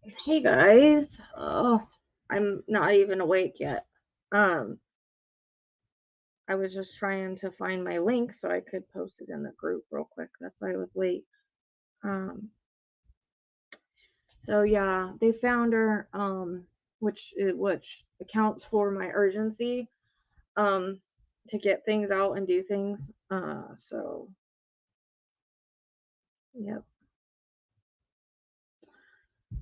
Hey guys. Oh, I'm not even awake yet. I was just trying to find my link so I could post it in the group real quick. That's why I was late. Um, so yeah, they found her, which accounts for my urgency, um, to get things out and do things. So yep.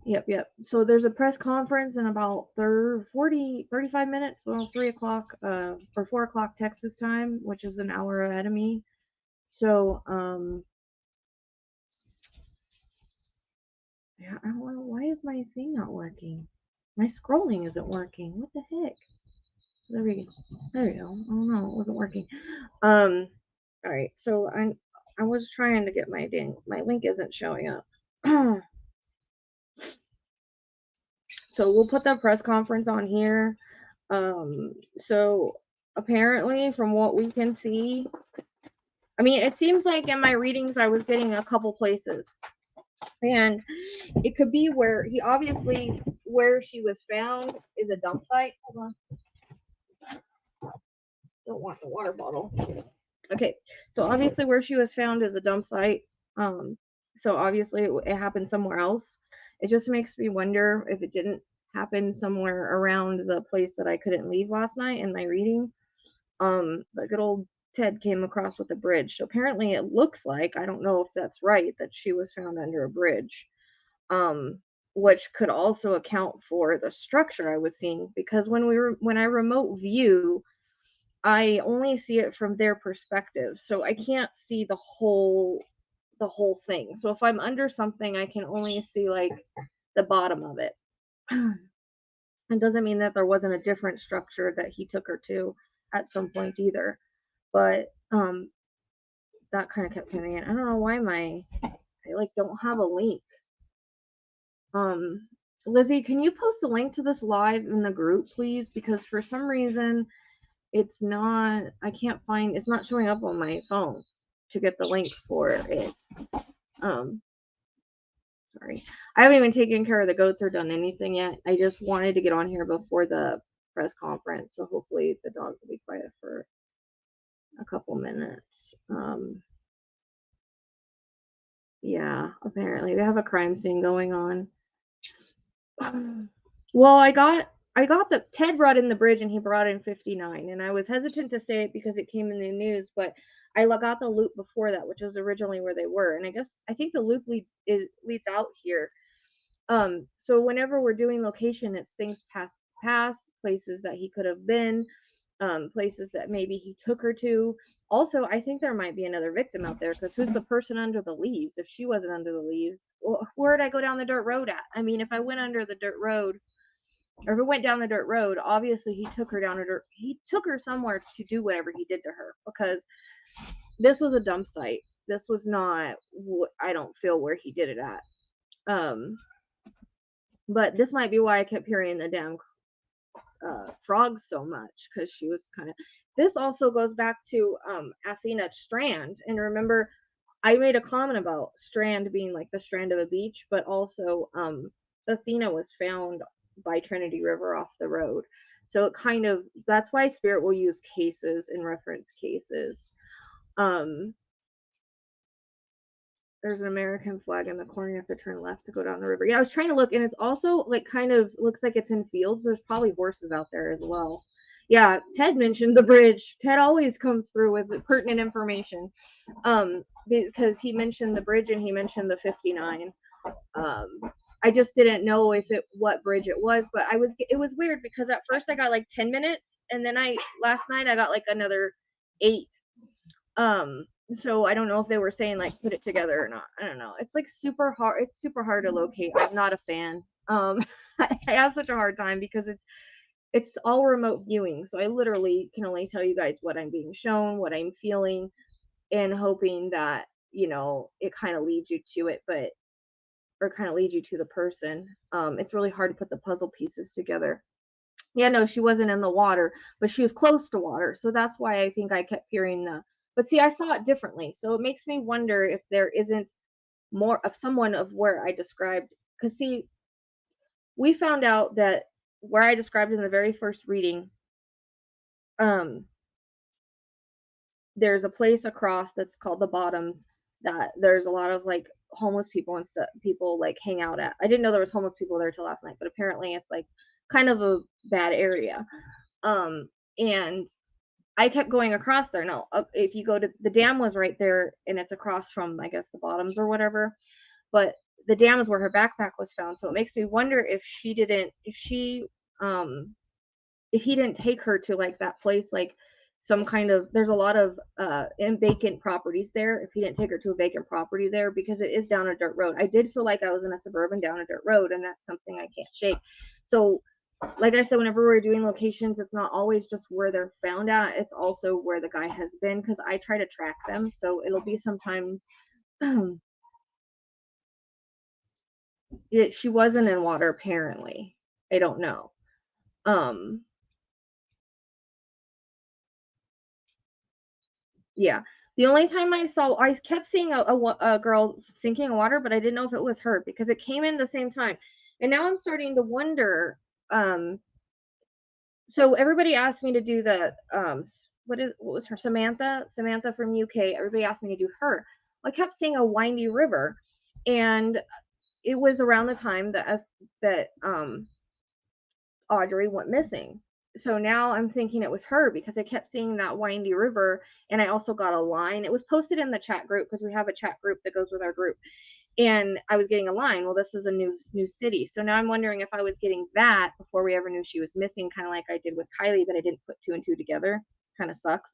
Yep. So there's a press conference in about 35 minutes, well, 3 o'clock, or 4 o'clock Texas time, which is an hour ahead of me. So, yeah, I don't know, why is my thing not working? My scrolling isn't working. What the heck? There we go. Oh no, it wasn't working. All right. So I was trying to get my link isn't showing up. So we'll put the press conference on here. So apparently, from what we can see, I mean, it seems like in my readings I was getting a couple places, and it could be where she was found is a dump site. Hold on, don't want the water bottle. Okay, so obviously where she was found is a dump site. Um, so obviously it happened somewhere else. It just makes me wonder if it didn't happen somewhere around the place that I couldn't leave last night in my reading. The good old Ted came across with a bridge. So apparently it looks like, I don't know if that's right, that she was found under a bridge. Um, which could also account for the structure I was seeing, because when I remote view, I only see it from their perspective. So I can't see the whole thing. So if I'm under something, I can only see like the bottom of it. It doesn't mean that there wasn't a different structure that he took her to at some point either. But that kind of kept coming in. I don't know why I like don't have a link. Um Lizzie, can you post a link to this live in the group, please? Because for some reason I can't find, it's not showing up on my phone to get the link for it. Um Sorry. I haven't even taken care of the goats or done anything yet. I just wanted to get on here before the press conference, so hopefully the dogs will be quiet for a couple minutes. Yeah, apparently they have a crime scene going on. Well, I got the Ted brought in the bridge and he brought in 59, and I was hesitant to say it because it came in the news, but I got the loop before that, which was originally where they were, and I think the loop leads out here. So whenever we're doing location, it's things past places that he could have been, places that maybe he took her to. Also, I think there might be another victim out there, because who's the person under the leaves? If she wasn't under the leaves, well, where'd I go down the dirt road at? I mean, if I went under the dirt road, or if it went down the dirt road, obviously he took her somewhere to do whatever he did to her, because this was a dump site. This was not, I don't feel, where he did it at. But this might be why I kept hearing the damn frogs so much, because she was kind of. This also goes back to Athena Strand, and remember, I made a comment about Strand being like the strand of a beach, but also Athena was found by Trinity River off the road. So it kind of, that's why Spirit will use cases and reference cases. Um, there's an American flag in the corner. You have to turn left to go down the river. Yeah, I was trying to look, and it's also like kind of looks like it's in fields. There's probably horses out there as well. Yeah, Ted mentioned the bridge. Ted always comes through with pertinent information, because he mentioned the bridge and he mentioned the 59. Um, I just didn't know what bridge it was, but it was weird, because at first I got like 10 minutes, and then last night I got like another 8. So I don't know if they were saying like put it together or not. I don't know. It's like super hard. It's super hard to locate. I'm not a fan. I have such a hard time because it's all remote viewing. So I literally can only tell you guys what I'm being shown, what I'm feeling, and hoping that, it kind of leads you to it, or kind of leads you to the person. It's really hard to put the puzzle pieces together. Yeah, no, she wasn't in the water, but she was close to water. So that's why I think I kept hearing but see, I saw it differently. So it makes me wonder if there isn't more of someone of where I described. Because see, we found out that where I described in the very first reading, there's a place across that's called the Bottoms that there's a lot of like homeless people and stuff, people like hang out at. I didn't know there was homeless people there till last night, but apparently it's like kind of a bad area. And I kept going across there. No, if you go to the dam was right there, and it's across from, I guess, the Bottoms or whatever. But the dam is where her backpack was found. So it makes me wonder if he didn't take her to like that place, like some kind of, there's a lot of vacant properties there, if he didn't take her to a vacant property there, because it is down a dirt road. I did feel like I was in a suburban down a dirt road, and that's something I can't shake. So like I said, whenever we're doing locations, it's not always just where they're found at, it's also where the guy has been, because I try to track them. So it'll be sometimes she wasn't in water, apparently. I don't know. Yeah. The only time I kept seeing a girl sinking in water, but I didn't know if it was her because it came in the same time. And now I'm starting to wonder. So everybody asked me to do the what was her, Samantha from UK. Everybody asked me to do her. I kept seeing a windy river, and it was around the time that Audrii went missing. So now I'm thinking it was her because I kept seeing that windy river, and I also got a line. It was posted in the chat group because we have a chat group that goes with our group, and I was getting a line. Well, this is a new city, so now I'm wondering if I was getting that before we ever knew she was missing, kind of like I did with Kylie, but I didn't put two and two together. Kind of sucks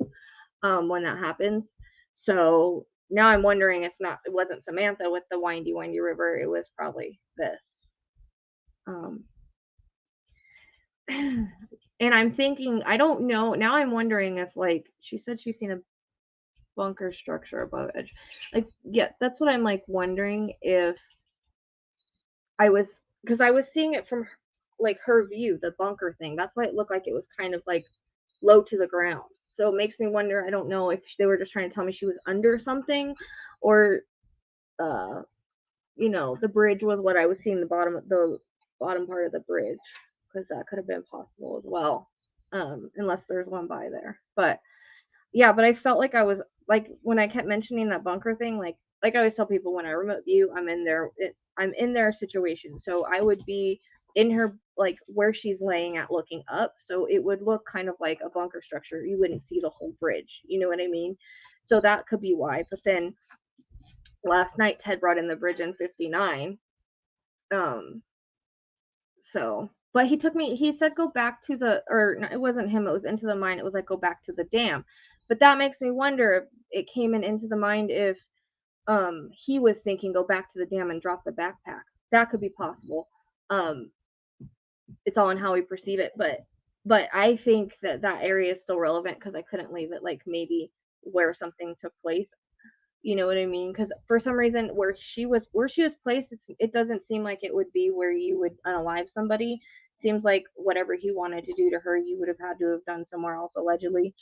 when that happens. So now I'm wondering it wasn't Samantha with the windy river. It was probably this. And I'm thinking, I don't know. Now I'm wondering if, like, she said she's seen a bunker structure above edge. Like, yeah, that's what I'm like wondering if because I was seeing it from like her view, the bunker thing. That's why it looked like it was kind of like low to the ground. So it makes me wonder, I don't know if they were just trying to tell me she was under something, or the bridge was what I was seeing, the bottom part of the bridge, because that could have been possible as well, unless there's one by there. But yeah, but I felt like I was like, when I kept mentioning that bunker thing, like I always tell people, when I remote view, I'm in their situation, so I would be in her, like where she's laying at, looking up, so it would look kind of like a bunker structure. You wouldn't see the whole bridge, you know what I mean? So that could be why. But then last night Ted brought in the bridge in 59. So, but he said go back to no, it wasn't him, it was Into the Mind. It was like, go back to the dam. But that makes me wonder if it came into the Mind, if he was thinking go back to the dam and drop the backpack. That could be possible. It's all in how we perceive it, but I think that area is still relevant, because I couldn't leave it like maybe where something took place. You know what I mean? Because for some reason, where she was placed, it doesn't seem like it would be where you would unalive somebody. Seems like whatever he wanted to do to her, you would have had to have done somewhere else, allegedly.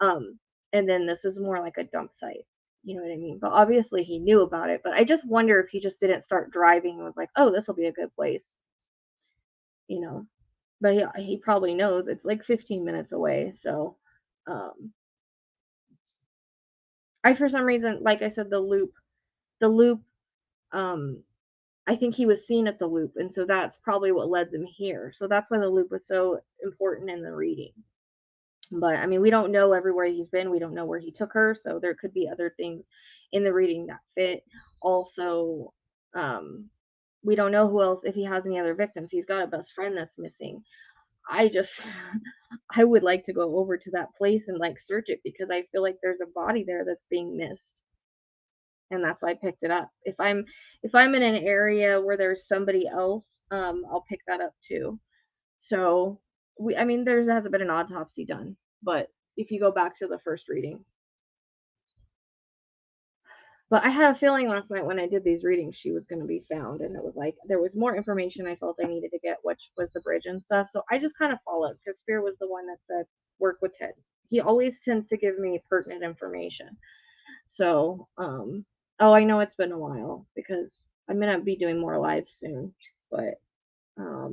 And then this is more like a dump site. You know what I mean? But obviously he knew about it. But I just wonder if he just didn't start driving and was like, oh, this will be a good place. But he probably knows it's like 15 minutes away. So, I, for some reason, like I said, the loop, I think he was seen at the loop, and so that's probably what led them here. So that's why the loop was so important in the reading. But I mean, we don't know everywhere he's been. We don't know where he took her, so there could be other things in the reading that fit. Also, we don't know who else, if he has any other victims. He's got a best friend that's missing. I would like to go over to that place and like search it, because I feel like there's a body there that's being missed. And that's why I picked it up. If I'm in an area where there's somebody else, I'll pick that up too. So there hasn't been an autopsy done, but if you go back to the first reading. But I had a feeling last night when I did these readings, she was going to be found, and it was like there was more information I felt I needed to get, which was the bridge and stuff. So I just kind of followed, because Spear was the one that said work with Ted. He always tends to give me pertinent information. So, I know it's been a while, because I'm gonna be doing more lives soon, but Yeah,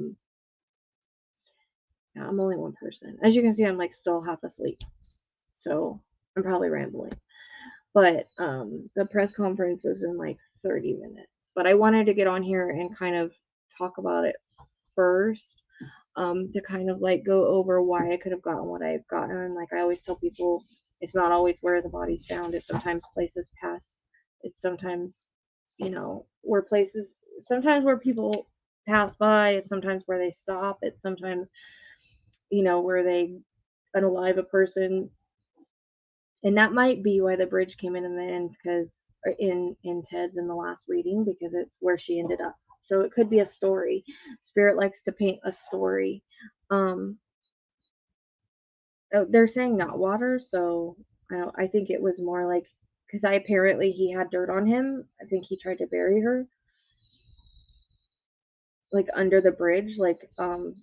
I'm only one person. As you can see, I'm like still half asleep, so I'm probably rambling. But the press conference is in like 30 minutes. But I wanted to get on here and kind of talk about it first, to kind of like go over why I could have gotten what I've gotten. And like I always tell people, it's not always where the body's found. It's sometimes places past. It's sometimes, where places, sometimes where people pass by. It's sometimes where they stop. It's sometimes, where they unalive a person. And that might be why the bridge came in the end, because in Ted's in the last reading, because it's where she ended up. So it could be a story. Spirit likes to paint a story. They're saying not water, so I think it was more like, because apparently he had dirt on him. I think he tried to bury her, like under the bridge, like or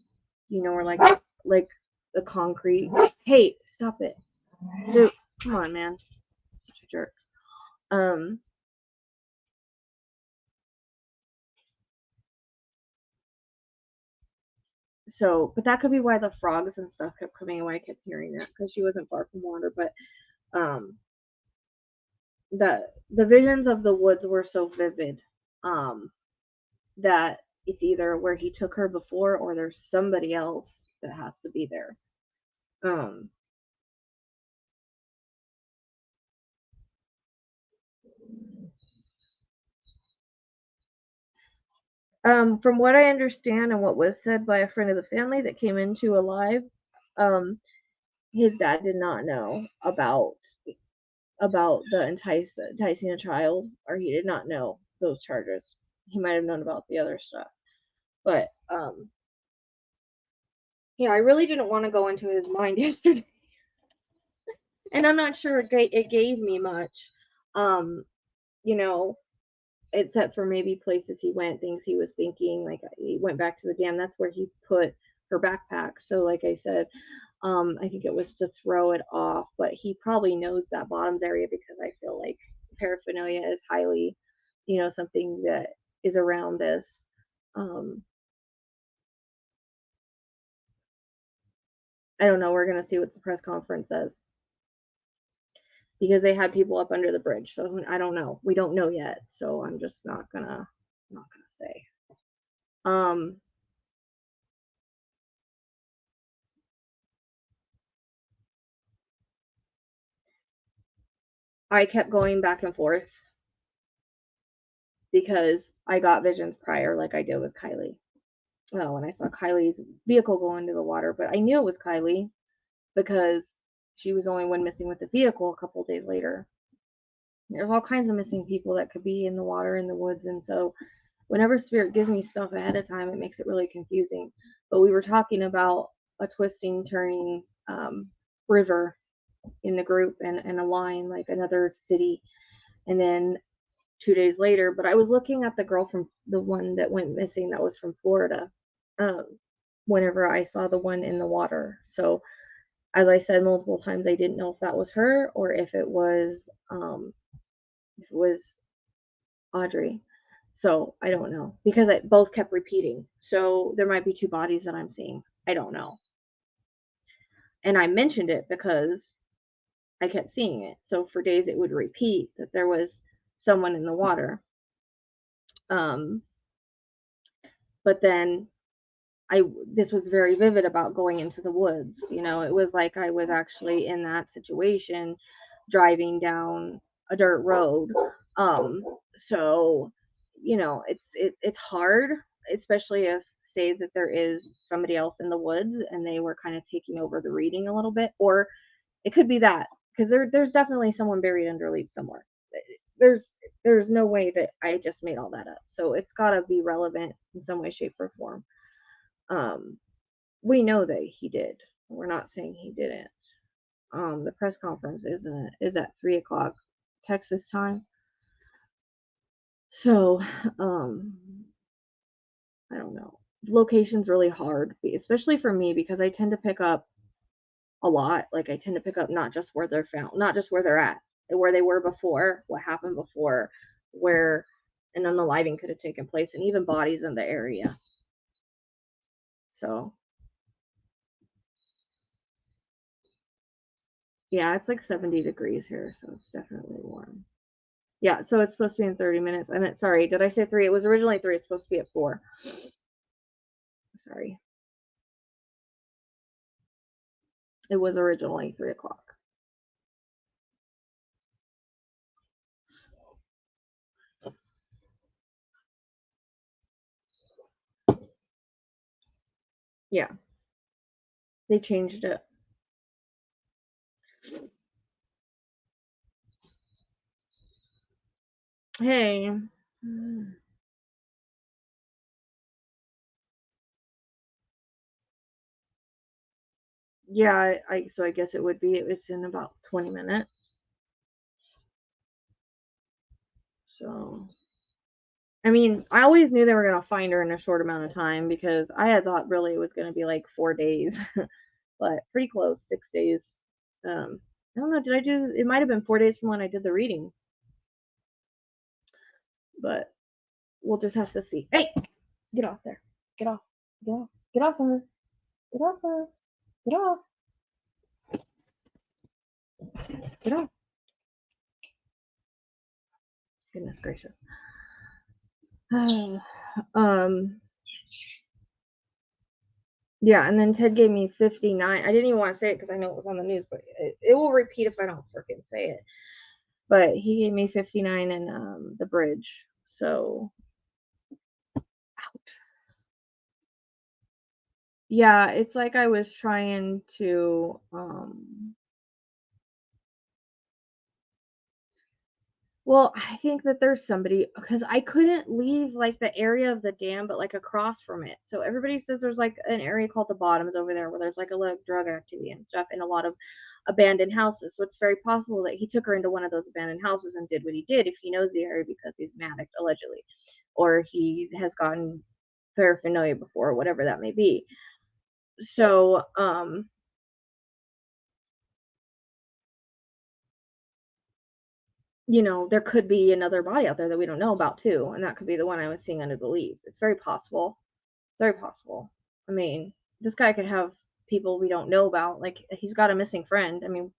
like the concrete. Hey, stop it! So come on, man, such a jerk. So, but that could be why the frogs and stuff kept coming and why I kept hearing that, because she wasn't far from water. But um, the visions of the woods were so vivid, that it's either where he took her before, or there's somebody else that has to be there. From what I understand and what was said by a friend of the family that came into alive, his dad did not know about the enticing a child, or he did not know those charges. He might have known about the other stuff, but yeah, I really didn't want to go into his mind yesterday, and I'm not sure it gave me much, um, you know, except for maybe places he went, things he was thinking. Like he went back to the dam. That's where he put her backpack. So, like I said, I think it was to throw it off, but he probably knows that bottoms area, because I feel like paraphernalia is highly, something that is around this. I don't know. We're gonna see what the press conference says, because they had people up under the bridge. So I don't know. We don't know yet. So I'm just not gonna say. Um, I kept going back and forth because I got visions prior, like I did with Kylie. Well, when I saw Kylie's vehicle go into the water, but I knew it was Kylie because she was the only one missing with the vehicle a couple of days later. There's all kinds of missing people that could be in the water, in the woods, and so whenever spirit gives me stuff ahead of time, it makes it really confusing. But we were talking about a twisting, turning river in the group, and a line, like another city, and then 2 days later. But I was looking at the girl from the one that went missing, that was from Florida, um, whenever I saw the one in the water. So, as I said multiple times, I didn't know if that was her, or if it was Audrii. So I don't know, because both kept repeating. So there might be two bodies that I'm seeing. I don't know. And I mentioned it because I kept seeing it. So for days it would repeat that there was someone in the water. Um, but then this was very vivid about going into the woods. It was like I was actually in that situation, driving down a dirt road. So it's hard, especially if, say, that there is somebody else in the woods and they were kind of taking over the reading a little bit, or it could be that, because there's definitely someone buried under leaves somewhere. there's there's no way that I just made all that up, so it's got to be relevant in some way, shape, or form. We know that he did. We're not saying he didn't. The press conference is at 3 o'clock Texas time. So, I don't know. Location's really hard, especially for me, because I tend to pick up a lot. Like I tend to pick up not just where they're found, not just where they're at, where they were before, what happened before, where an unaliving could have taken place, and even bodies in the area. So yeah, it's like 70 degrees here, so it's definitely warm. Yeah, so it's supposed to be in 30 minutes. I meant, sorry, did I say 3? It was originally 3. It's supposed to be at 4. Sorry. It was originally 3 o'clock. Yeah. They changed it. Hey. Yeah, so I guess it would be, it's in about 20 minutes. So, I mean, I always knew they were going to find her in a short amount of time because I had thought really it was going to be like 4 days, but pretty close, 6 days. I don't know, it might have been 4 days from when I did the reading, but we'll just have to see. Hey, get off there. Get off. Get off. Get off her. Get off her. Get off. Get off. Goodness gracious. Yeah, and then Ted gave me 59. I didn't even want to say it because I know it was on the news, but it will repeat if I don't freaking say it. But he gave me 59 in the bridge. So, ouch. Yeah, it's like I was trying to well, I think that there's somebody, because I couldn't leave like the area of the dam, but like across from it. So everybody says there's like an area called the Bottoms over there where there's like a lot of drug activity and stuff and a lot of abandoned houses. So it's very possible that he took her into one of those abandoned houses and did what he did if he knows the area because he's an addict, allegedly, or he has gotten paraphernalia before, whatever that may be. So, you know, there could be another body out there that we don't know about too, and that could be the one I was seeing under the leaves. It's very possible. It's very possible. I mean, this guy could have people we don't know about. Like, he's got a missing friend. I mean,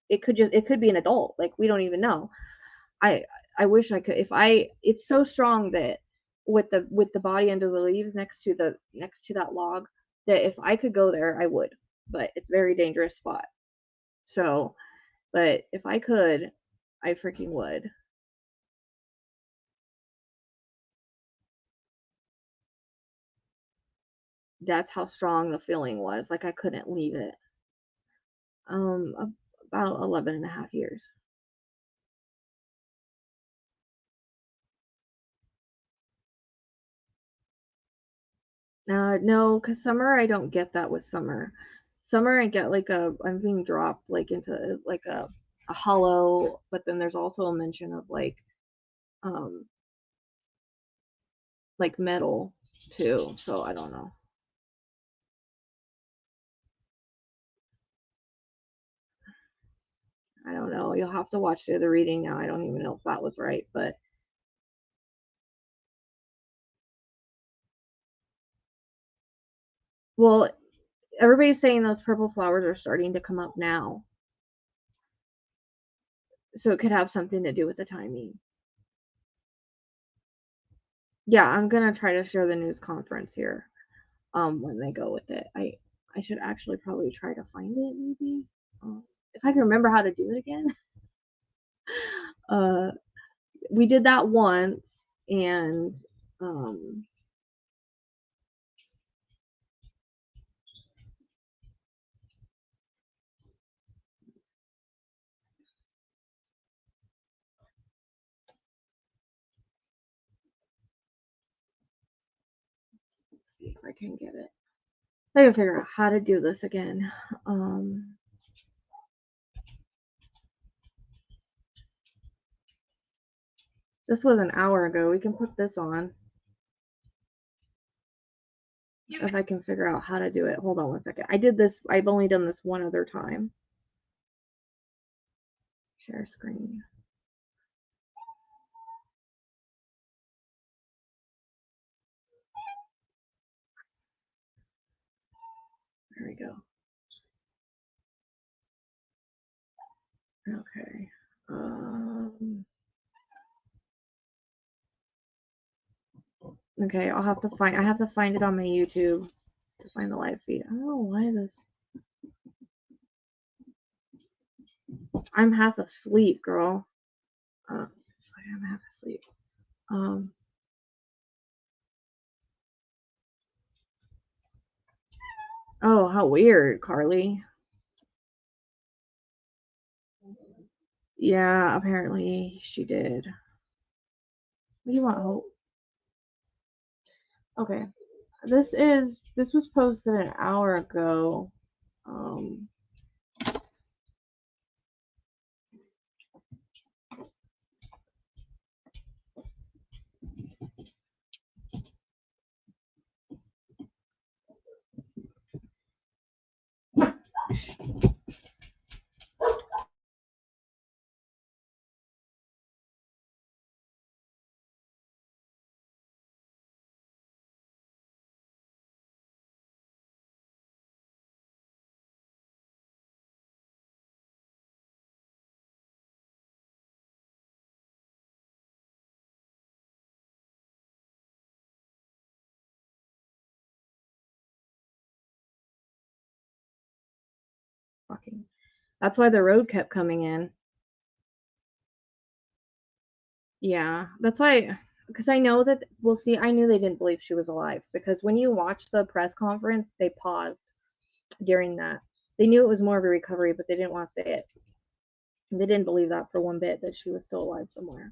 it could be an adult. Like, we don't even know. I I wish I could. It's so strong that with the body under the leaves next to that log, that if I could go there, I would. But it's a very dangerous spot. So, but if I could, I freaking would. That's how strong the feeling was. Like, I couldn't leave it. About 11 and a half years. No, because summer, I don't get that with summer. Summer, I get like I'm being dropped like into like a hollow, but then there's also a mention of um, like metal too. So I don't know. I don't know. You'll have to watch the other reading now. I don't even know if that was right, but well, everybody's saying those purple flowers are starting to come up now. So it could have something to do with the timing. Yeah, I'm gonna try to share the news conference here when they go with it. I should actually probably try to find it maybe. If I can remember how to do it again. We did that once, and let's see if I can get it. I can figure out how to do this again. This was an hour ago. We can put this on. If I can figure out how to do it. Hold on one second. I've only done this one other time. Share screen. There we go. Okay. Okay, I have to find it on my YouTube to find the live feed. I don't know why this. I'm half asleep, girl. I'm half asleep. Oh, how weird, Carly. Yeah, apparently she did. What do you want, Hope? Okay. This was posted an hour ago. Fucking. That's why the road kept coming in. Yeah, that's why, because I know that, we'll see, I knew they didn't believe she was alive, because when you watch the press conference, they paused during that. They knew it was more of a recovery, but they didn't want to say it. They didn't believe that for one bit, that she was still alive somewhere.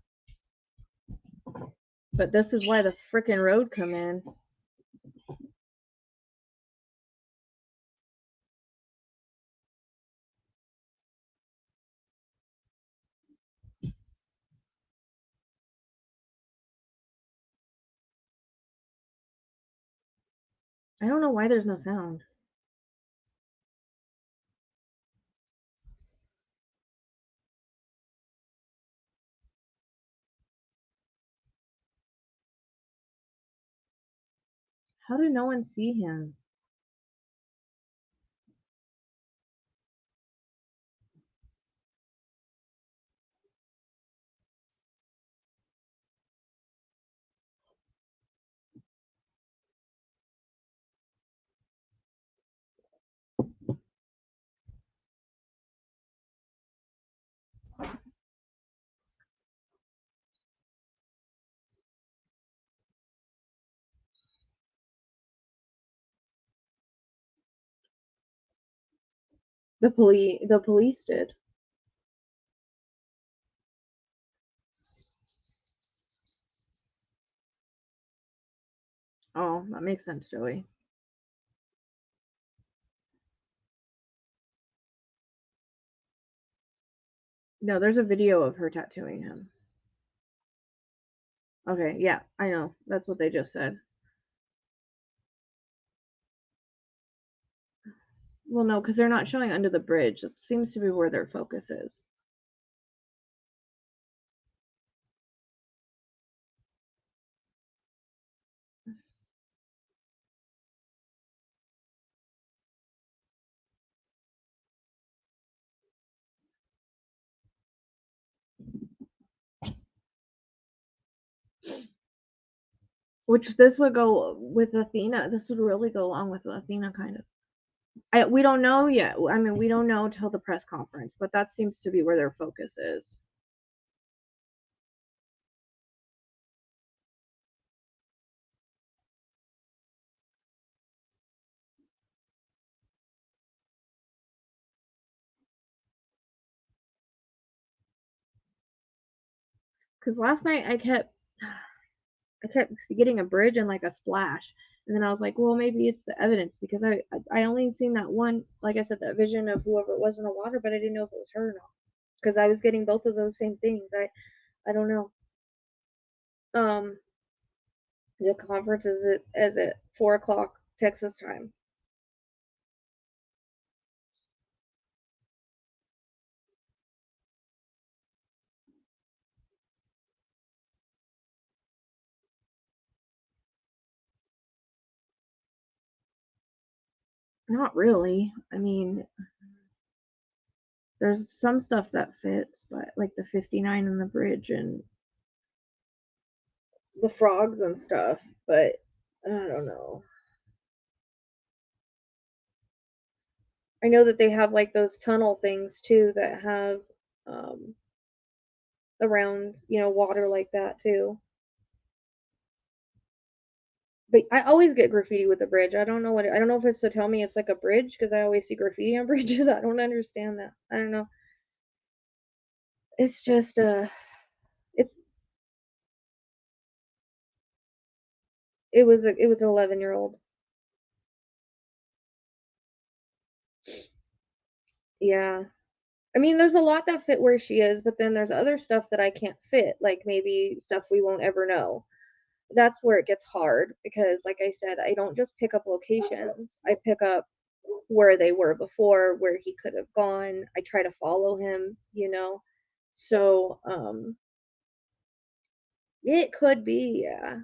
But this is why the frickin' road come in. I don't know why there's no sound. How did no one see him? The police did. Oh, that makes sense, Joey. No, there's a video of her tattooing him. Okay, yeah, I know. That's what they just said. Well, no, because they're not showing under the bridge. That seems to be where their focus is. Which this would go with Athena. This would really go along with Athena, kind of. We don't know yet. I mean, we don't know until the press conference, but that seems to be where their focus is. Because last night I kept getting a bridge and like a splash, and then I was like, well, maybe it's the evidence, because I only seen that one, like I said, that vision of whoever it was in the water, but I didn't know if it was her or not, because I was getting both of those same things. I don't know. The conference is at 4 o'clock Texas time. Not really. I mean, there's some stuff that fits, but like the 59 and the bridge and the frogs and stuff, but I don't know. I know that they have like those tunnel things too that have around, water like that too. But I always get graffiti with the bridge. I don't know if it's to tell me it's like a bridge because I always see graffiti on bridges. I don't understand that. I don't know. It's just it's it was an 11-year-old. Yeah. I mean, there's a lot that fit where she is, but then there's other stuff that I can't fit, like maybe stuff we won't ever know. That's where it gets hard because, like I said, I don't just pick up locations. I pick up where they were before, where he could have gone. I try to follow him, So, it could be, yeah.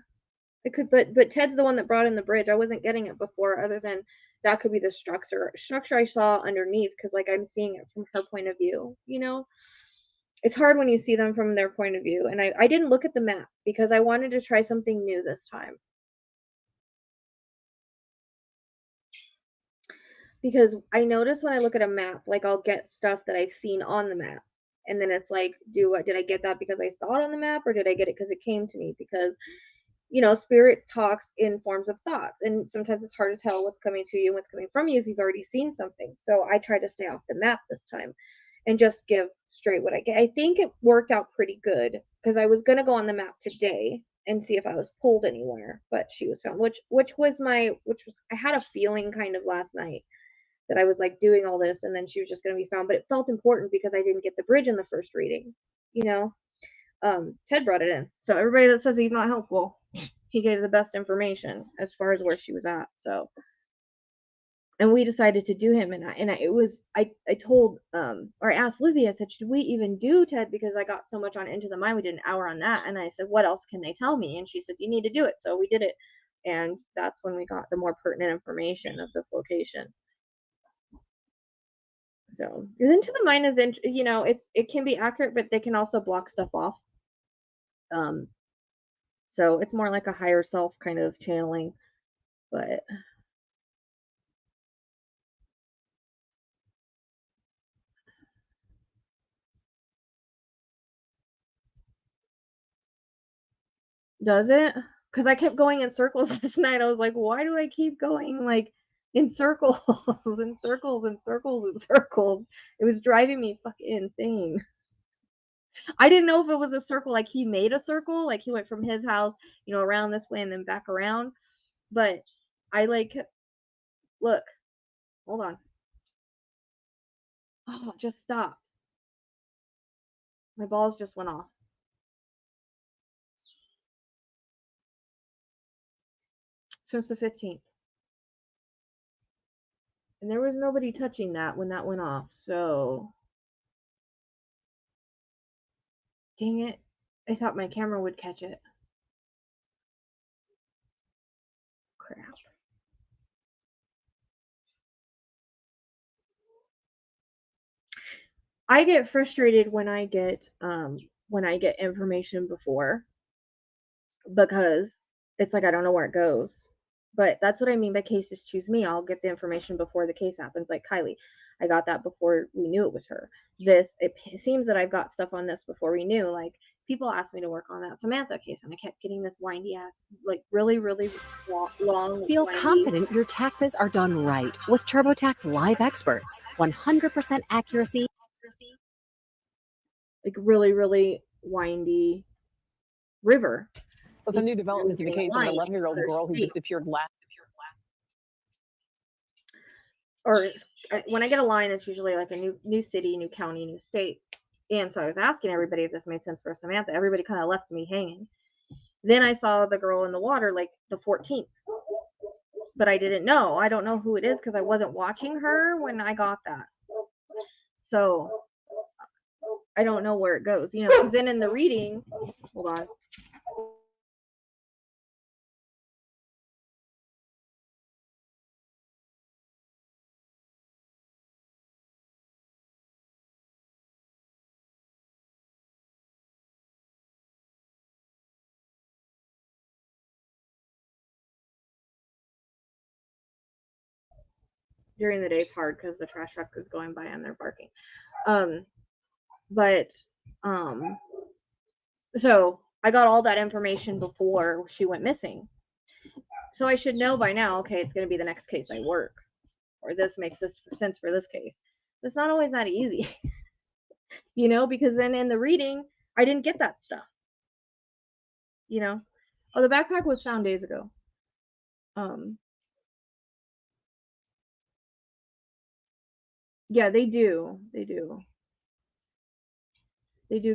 It could, but Ted's the one that brought in the bridge. I wasn't getting it before, other than that could be the structure I saw underneath, because like I'm seeing it from her point of view. It's hard when you see them from their point of view, and I didn't look at the map because I wanted to try something new this time. Because I notice when I look at a map, like I'll get stuff that I've seen on the map, and then it's like, did I get that because I saw it on the map, or did I get it because it came to me? Because spirit talks in forms of thoughts, and sometimes it's hard to tell what's coming to you and what's coming from you if you've already seen something. So I tried to stay off the map this time and just give straight what I get. I think it worked out pretty good because I was going to go on the map today and see if I was pulled anywhere, but she was found, which was I had a feeling kind of last night that I was like doing all this and then she was just going to be found, but it felt important because I didn't get the bridge in the first reading. Ted brought it in. So everybody that says he's not helpful, he gave the best information as far as where she was at. So, and we decided to do him, and I told or I asked Lizzie, I said, should we even do Ted, because I got so much on Into the Mind, we did an hour on that, and I said, what else can they tell me? And she said, you need to do it. So we did it, and that's when we got the more pertinent information of this location. So Into the Mind is it can be accurate, but they can also block stuff off. So it's more like a higher self kind of channeling, but does it? Because I kept going in circles last night. I was like, why do I keep going like in circles and circles and circles and circles? It was driving me fucking insane. I didn't know if it was a circle, like he made a circle, like he went from his house, around this way and then back around. But I look, hold on. Oh, just stop. My balls just went off. Since the 15th. And there was nobody touching that when that went off, so dang it. I thought my camera would catch it. Crap. I get frustrated when I get information before, because it's like I don't know where it goes. But that's what I mean by cases choose me. I'll get the information before the case happens. Like Kylie, I got that before we knew it was her. It seems that I've got stuff on this before we knew. Like people asked me to work on that Samantha case, and I kept getting this windy ass, like really, really long. Feel confident your taxes are done right with TurboTax Live Experts. 100% accuracy. Like really, really windy river. Well, some new developments in the case of an 11-year-old girl who disappeared last. Or when I get a line, it's usually like a new city, new county, new state. And so I was asking everybody if this made sense for Samantha. Everybody kind of left me hanging. Then I saw the girl in the water like the 14th. But I didn't know. I don't know who it is because I wasn't watching her when I got that. So I don't know where it goes, because then in the reading, hold on. during the day is hard because the trash truck is going by and they're barking. But so I got all that information before she went missing. So I should know by now, okay, it's going to be the next case I work, or this makes this sense for this case. But it's not always that easy, you know, because then in the reading, I didn't get that stuff, you know. Oh, the backpack was found days ago. Yeah, they do. They do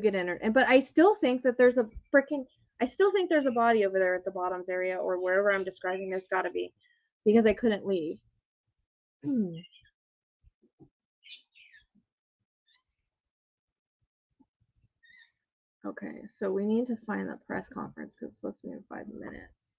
get entered. But I still think that there's a body over there at the bottoms area or wherever I'm describing. There's got to be, because I couldn't leave. Okay, so we need to find the press conference because it's supposed to be in 5 minutes.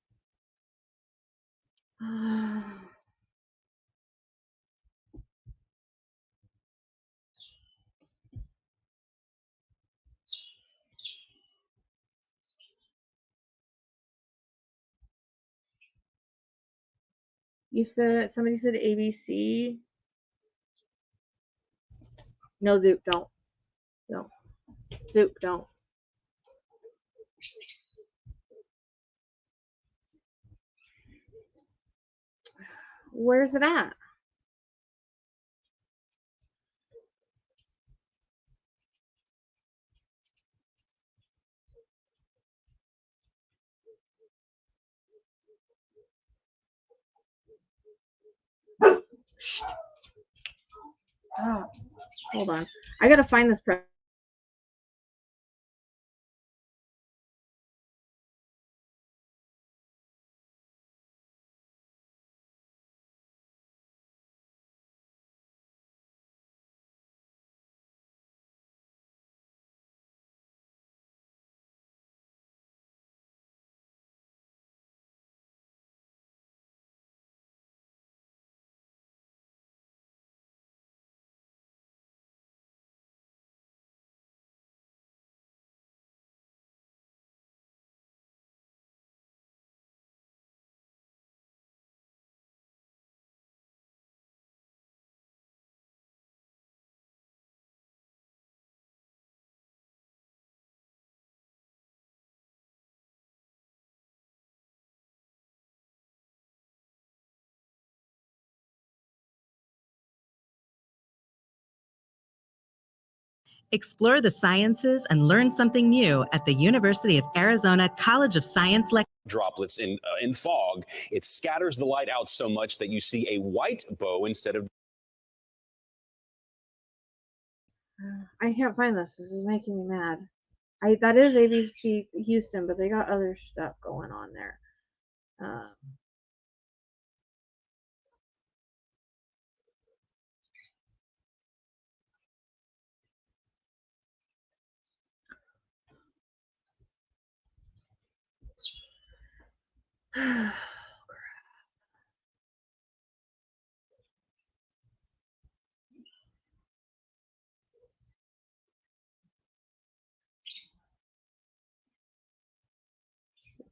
Somebody said ABC. No, Zoop, don't. No. Zoop, don't. Where's it at? Shh. Stop. Hold on. I gotta find this press. Explore the sciences and learn something new at the University of Arizona College of Science. Droplets in fog, it scatters the light out so much that you see a white bow instead of. I can't find this. This is making me mad. That is ABC Houston, but they got other stuff going on there.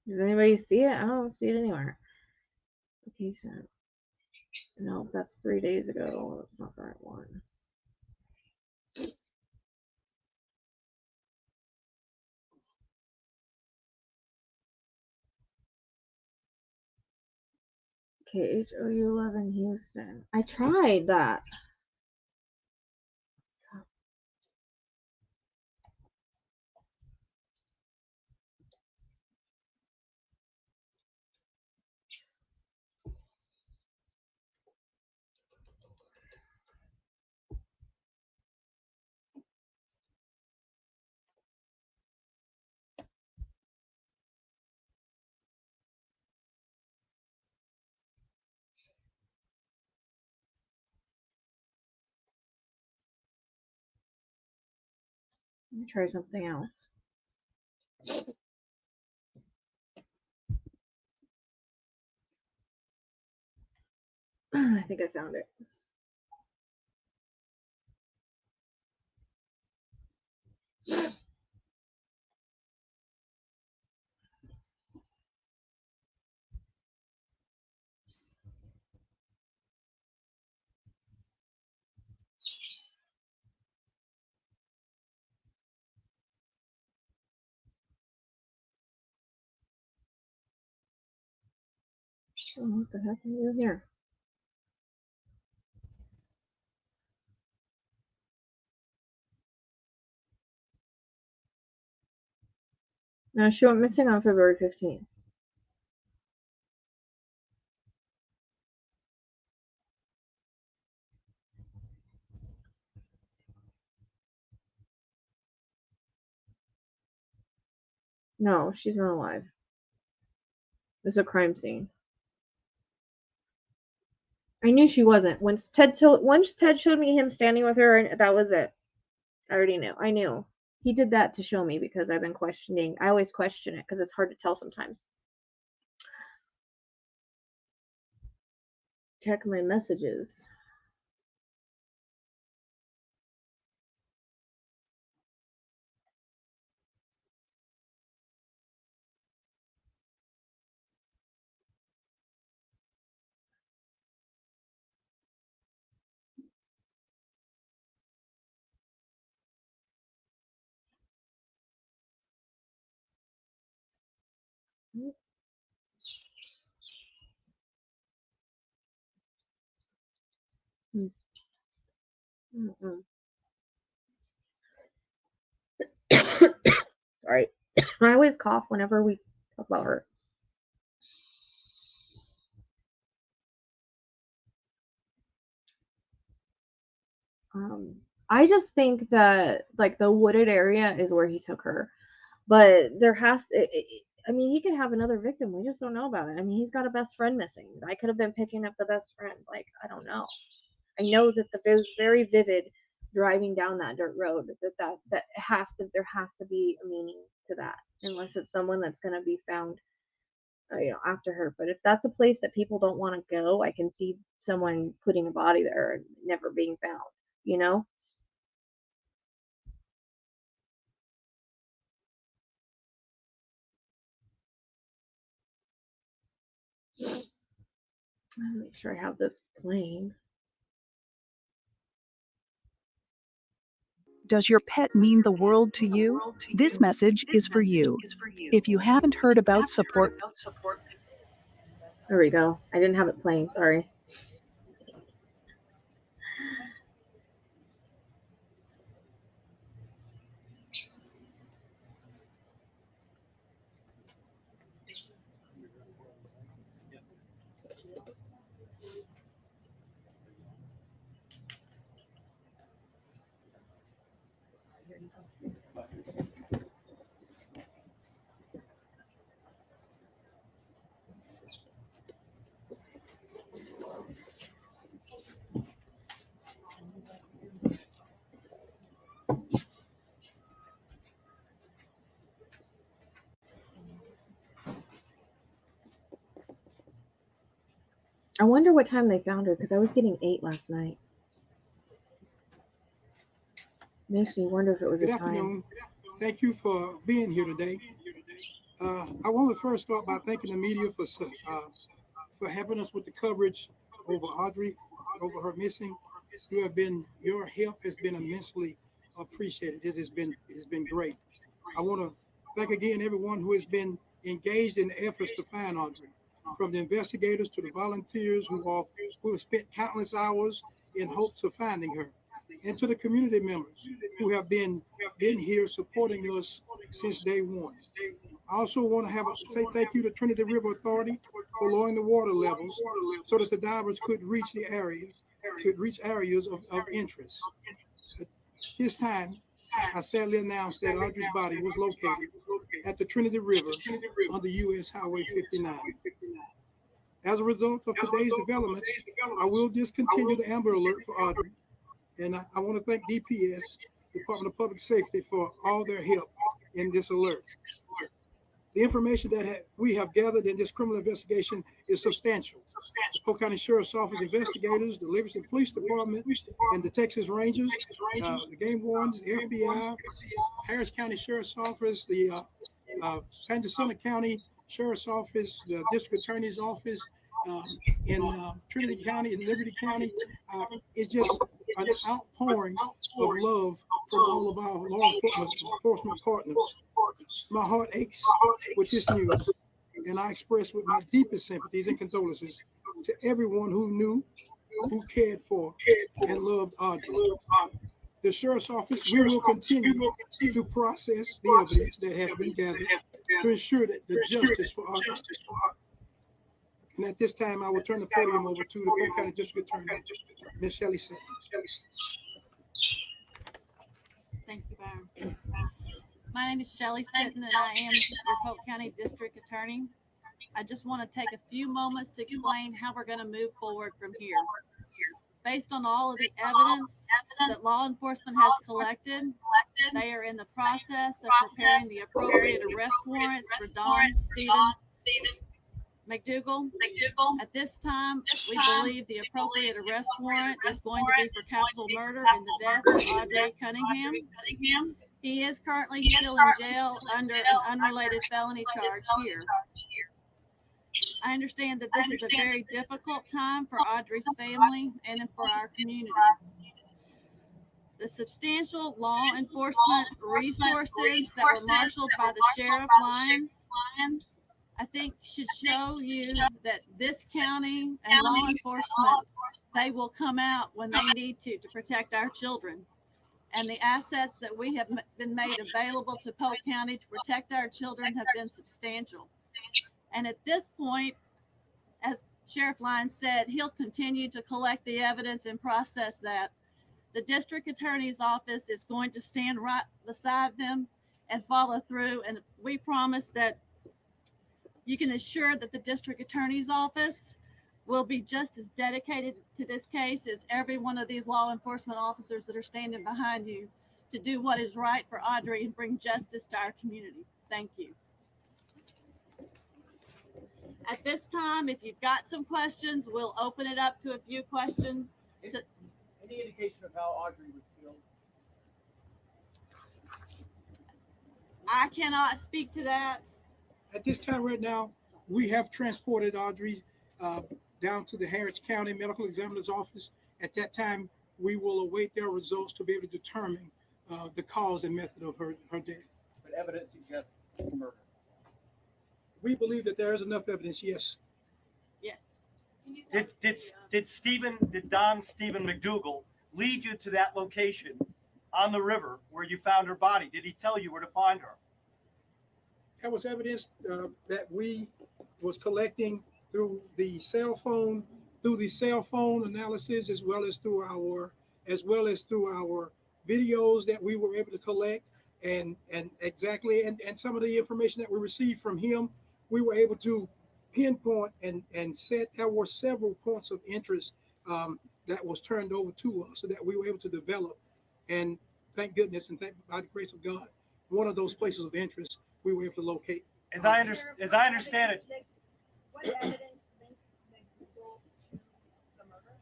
Does anybody see it? I don't see it anywhere. Okay, so no, that's 3 days ago. That's not the right one. Okay, HOU11 Houston. I tried that. Let me try something else. I think I found it. Oh, what the heck are you here? No, she went missing on February 15th. No, she's not alive. There's a crime scene. I knew she wasn't. Once Ted showed me him standing with her, and that was it. I already knew. I knew. He did that to show me because I've been questioning. I always question it because it's hard to tell sometimes. Check my messages. Sorry. I always cough whenever we talk about her. I just think that like the wooded area is where he took her, but there has to. I mean, he could have another victim. We just don't know about it. I mean, he's got a best friend missing. I could have been picking up the best friend. Like, I don't know. I know that it was very vivid driving down that dirt road. That there has to be a meaning to that, unless it's someone that's going to be found, after her. But if that's a place that people don't want to go, I can see someone putting a body there and never being found. You know. Make sure I have this playing. Does your pet mean the world to you? This message is for you. If you haven't heard about support... There we go. I didn't have it playing. Sorry. I wonder what time they found her, because I was getting 8 last night. Makes me wonder if it was Good a time. afternoon. Thank you for being here today. I want to first start by thanking the media for helping us with the coverage over Audrii, over her missing. Your help has been immensely appreciated. It has been great. I want to thank again everyone who has been engaged in the efforts to find Audrii, from the investigators to the volunteers who have spent countless hours in hopes of finding her, and to the community members who have been here supporting us since day one. I also want to say thank you to Trinity River Authority for lowering the water levels so that the divers could reach areas of interest. At this time, I sadly announced that Audrii's body was located at the Trinity River on the U.S. Highway 59. As a result of today's developments, I will discontinue the Amber Alert for Audrii, and I want to thank DPS, Department of Public Safety, for all their help in this alert. The information that we have gathered in this criminal investigation is substantial. The Polk County Sheriff's Office investigators, the Livingston Police Department, and the Texas Rangers, the Game Wardens, the FBI, Harris County Sheriff's Office, the San Jacinto County Sheriff's Office, the District Attorney's Office, in Trinity County and Liberty County. It's just an outpouring of love from all of our law enforcement partners. My heart aches with this news, and I express with my deepest sympathies and condolences to everyone who knew, who cared for, and loved Audrii. The Sheriff's Office, we will continue to process the evidence that has been gathered to ensure that the justice for Audrii. And at this time, I will turn the podium over to the Polk County District Attorney, Ms. Shelley Sutton. Thank you, Byron. My name is Shelley Sutton, and I am your Polk County District Attorney. I just want to take a few moments to explain how we're going to move forward from here. Based on all of the evidence that law enforcement has collected, they are in the process of preparing the appropriate arrest warrants for Don Stephen McDougal. At this time, we believe the appropriate arrest warrant is going to be for capital murder and the death of Audrii Cunningham. He is currently still in jail under an unrelated felony charge here. I understand that this is a very difficult time for Audrii's family and for our community. The substantial law enforcement resources that were marshaled by the Sheriff Lyons, I think should show you that this county and law enforcement, they will come out when they need to protect our children. And the assets that we have been made available to Polk County to protect our children have been substantial. And at this point, as Sheriff Lyons said, he'll continue to collect the evidence and process that. The district attorney's office is going to stand right beside them and follow through. And we promise that you can assure that the district attorney's office will be just as dedicated to this case as every one of these law enforcement officers that are standing behind you to do what is right for Audrii and bring justice to our community. Thank you. At this time, if you've got some questions, we'll open it up to a few questions. Any indication of how Audrii was killed? I cannot speak to that. At this time right now, we have transported Audrii down to the Harris County Medical Examiner's Office. At that time, we will await their results to be able to determine the cause and method of her death. But evidence suggests murder. We believe that there is enough evidence, yes. Yes. Did Don Stephen McDougal lead you to that location on the river where you found her body? Did he tell you where to find her? That was evidence that we was collecting through the cell phone analysis, as well as through our videos that we were able to collect, and some of the information that we received from him. We were able to pinpoint and set. There were several points of interest that was turned over to us, so that we were able to develop. And thank goodness, and by the grace of God, one of those places of interest we were able to locate. As I understand it. What evidence links McDougal to the murder?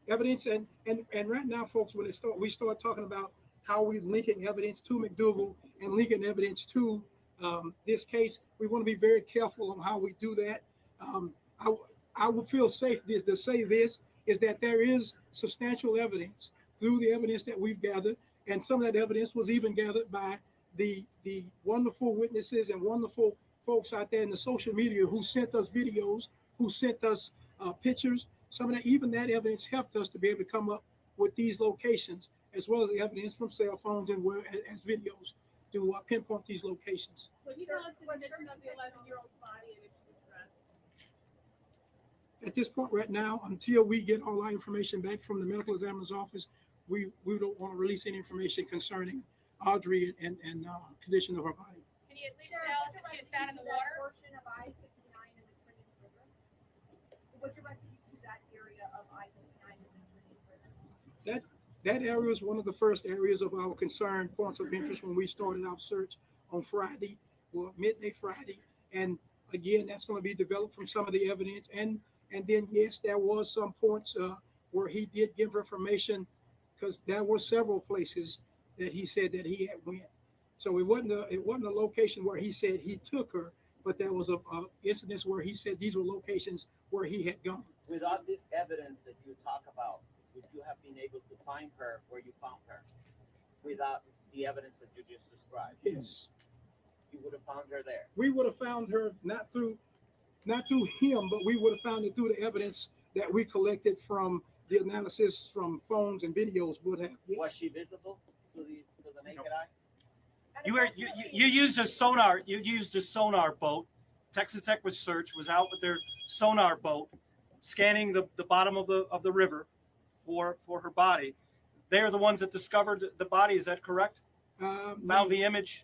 Evidence and right now, folks, when we start talking about how we're linking evidence to McDougal and linking evidence to this case, we want to be very careful on how we do that. I would feel safe to say this is that there is substantial evidence through the evidence that we've gathered, and some of that evidence was even gathered by the wonderful witnesses and wonderful folks out there in the social media who sent us videos, who sent us pictures. Some of that, even that evidence helped us to be able to come up with these locations, as well as the evidence from cell phones and as videos to pinpoint these locations. Would you tell us the condition of the 11-year-old's body and if she was dressed? At this point right now, until we get all our information back from the medical examiner's office, we don't want to release any information concerning Audrii and condition of her body. Can you at least tell us if she was found in the water? Portion of I-59 in the Cunningham River. What directed you to that area of I-59 in the Cunningham River? That area is one of the first areas of our concern points of interest when we started our search on Friday, or midday Friday. And again, that's going to be developed from some of the evidence. And then, yes, there was some points where he did give information, because there were several places that he said that he had went. So it wasn't a location where he said he took her, but there was a incident where he said these were locations where he had gone. Without this evidence that you talk about, would you have been able to find her where you found her without the evidence that you just described? Yes. you would have found her there? We would have found her not through him, but we would have found it through the evidence that we collected from the analysis from phones and videos would have. Yes. Was she visible to the naked eye? You used a sonar. You used a sonar boat. Texas Tech Research was out with their sonar boat, scanning the bottom of the river for her body. They're the ones that discovered the body. Is that correct? Found the image.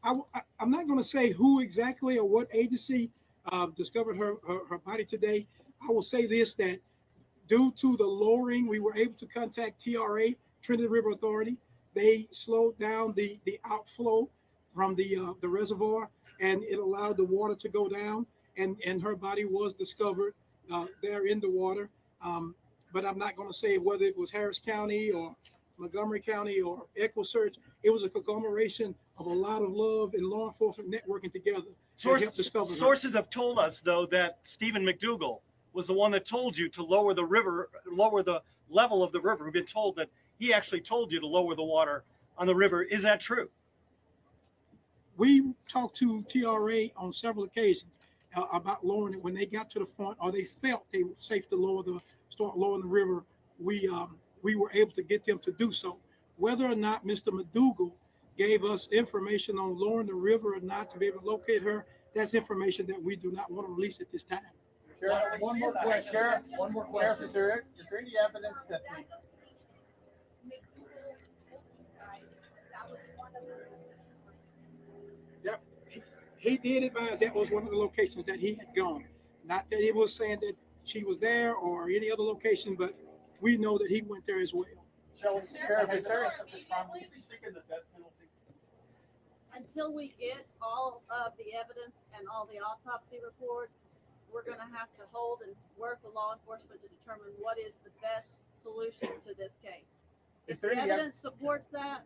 I'm not going to say who exactly or what agency discovered her body today. I will say this, that due to the lowering, we were able to contact TRA, Trinity River Authority. They slowed down the outflow from the reservoir, and it allowed the water to go down, and her body was discovered there in the water. But I'm not going to say whether it was Harris County or Montgomery County or EquiSearch. It was a conglomeration of a lot of love and law enforcement networking together. Sources have told us, though, that Stephen McDougal was the one that told you to lower the level of the river. We've been told that he actually told you to lower the water on the river. Is that true? We talked to TRA on several occasions about lowering it when they got to the point, or they felt they were safe to start lowering the river. We were able to get them to do so. Whether or not Mr. McDougal gave us information on lowering the river or not to be able to locate her, that's information that we do not want to release at this time. Sheriff, one more question. Sheriff, is there any evidence that Yep, he did advise that was one of the locations that he had gone. Not that he was saying that she was there or any other location, but we know that he went there as well. Sheriff, is there seeking the death penalty? Until we get all of the evidence and all the autopsy reports, we're going to have to hold and work with law enforcement to determine what is the best solution to this case. If the evidence supports that,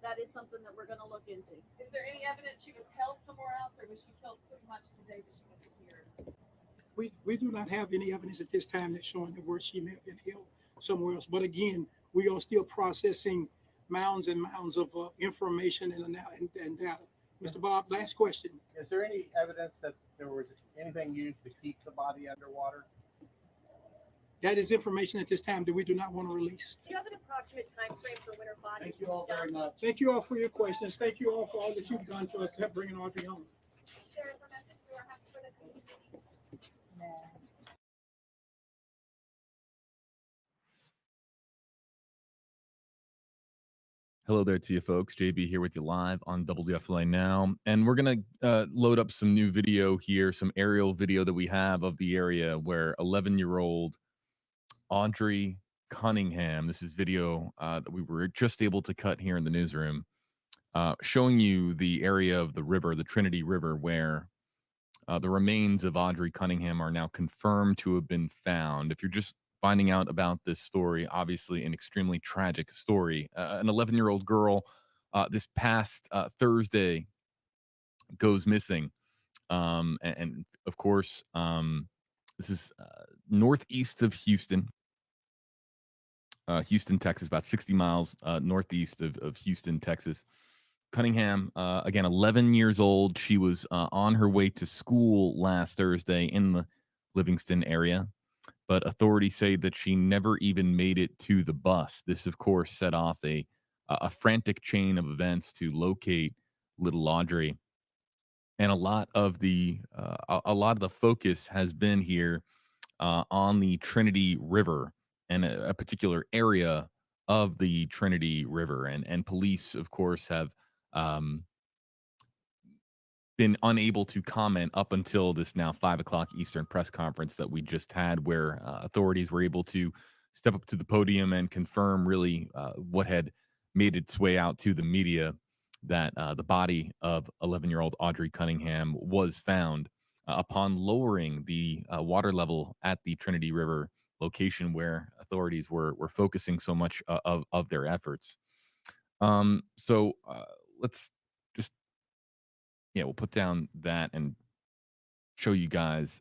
that is something that we're going to look into. Is there any evidence she was held somewhere else, or was she killed pretty much the day that she disappeared? We do not have any evidence at this time that's showing that where she may have been held somewhere else. But again, we are still processing mounds and mounds of information and data. Mr. Bob, last question. Is there any evidence that there was anything used to keep the body underwater? That is information at this time that we do not want to release. Do you have an approximate time frame for when her body? Thank you all very much. Thank you all for your questions. Thank you all for all that you've done for us to help bring Audrii home. Sheriff, a message perhaps for the community? Hello there to you folks. JB here with you live on WFLA Now. And we're going to load up some new video here, some aerial video that we have of the area where 11-year-old Audrii Cunningham, this is video that we were just able to cut here in the newsroom, showing you the area of the river, the Trinity River, where the remains of Audrii Cunningham are now confirmed to have been found. If you're just finding out about this story, obviously an extremely tragic story. An 11-year-old girl this past Thursday goes missing. And of course, this is northeast of Houston, Texas, about 60 miles northeast of Houston, Texas. Cunningham, again, 11 years old. She was on her way to school last Thursday in the Livingston area, but authorities say that she never even made it to the bus. This, of course, set off a frantic chain of events to locate little Audrii, and a lot of the focus has been here on the Trinity River and a particular area of the Trinity River, and police, of course, have been unable to comment up until this now 5 o'clock Eastern press conference that we just had, where authorities were able to step up to the podium and confirm really what had made its way out to the media, that the body of 11-year-old Audrii Cunningham was found upon lowering the water level at the Trinity River location where authorities were focusing so much of their efforts. So let's just, we'll put down that and show you guys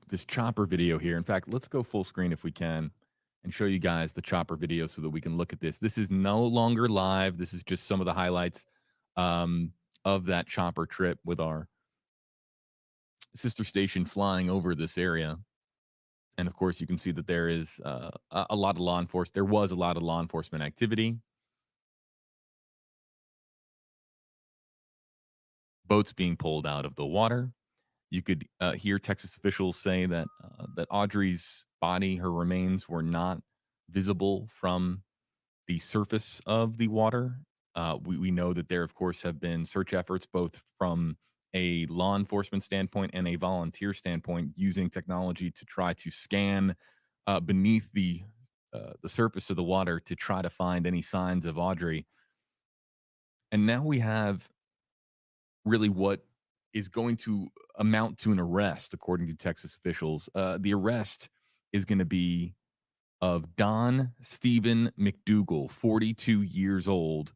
this chopper video here. In fact, let's go full screen if we can and show you guys the chopper video so that we can look at this. This is no longer live. This is just some of the highlights. of that chopper trip with our sister station flying over this area. And of course, you can see that there is a lot of law enforcement. There was a lot of law enforcement activity. Boats being pulled out of the water. You could hear Texas officials say that that Audrii's body, her remains, were not visible from the surface of the water. We know that there, of course, have been search efforts both from a law enforcement standpoint and a volunteer standpoint using technology to try to scan beneath the surface of the water to try to find any signs of Audrii. And now we have really what is going to amount to an arrest, according to Texas officials. The arrest is going to be of Don Stephen McDougal, 42 years old.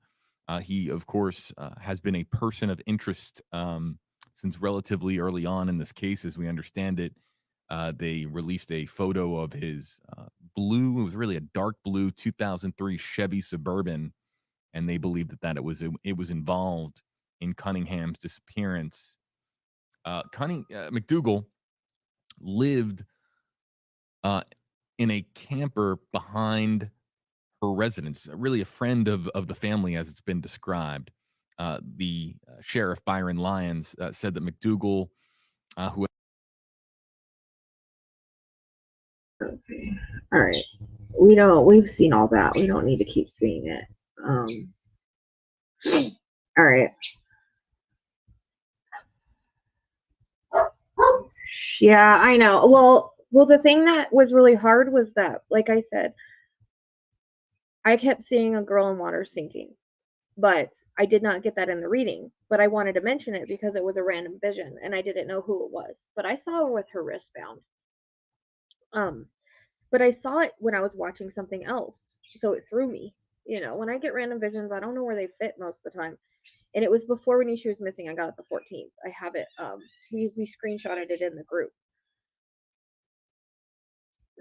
He, of course, has been a person of interest since relatively early on in this case, as we understand it. They released a photo of his blue, it was really a dark blue 2003 Chevy Suburban, and they believe that it was involved in Cunningham's disappearance. McDougal lived in a camper behind her residence, really a friend of the family, as it's been described. The sheriff, Byron Lyons, said that McDougal, who... Okay. All right. We've seen all that. We don't need to keep seeing it. All right. Yeah, I know. Well, the thing that was really hard was that, like I said, I kept seeing a girl in water sinking, but I did not get that in the reading. But I wanted to mention it because it was a random vision, and I didn't know who it was. But I saw her with her wristbound. But I saw it when I was watching something else, so it threw me. When I get random visions, I don't know where they fit most of the time. And it was before when she was missing. I got it the 14th. I have it. We screenshotted it in the group.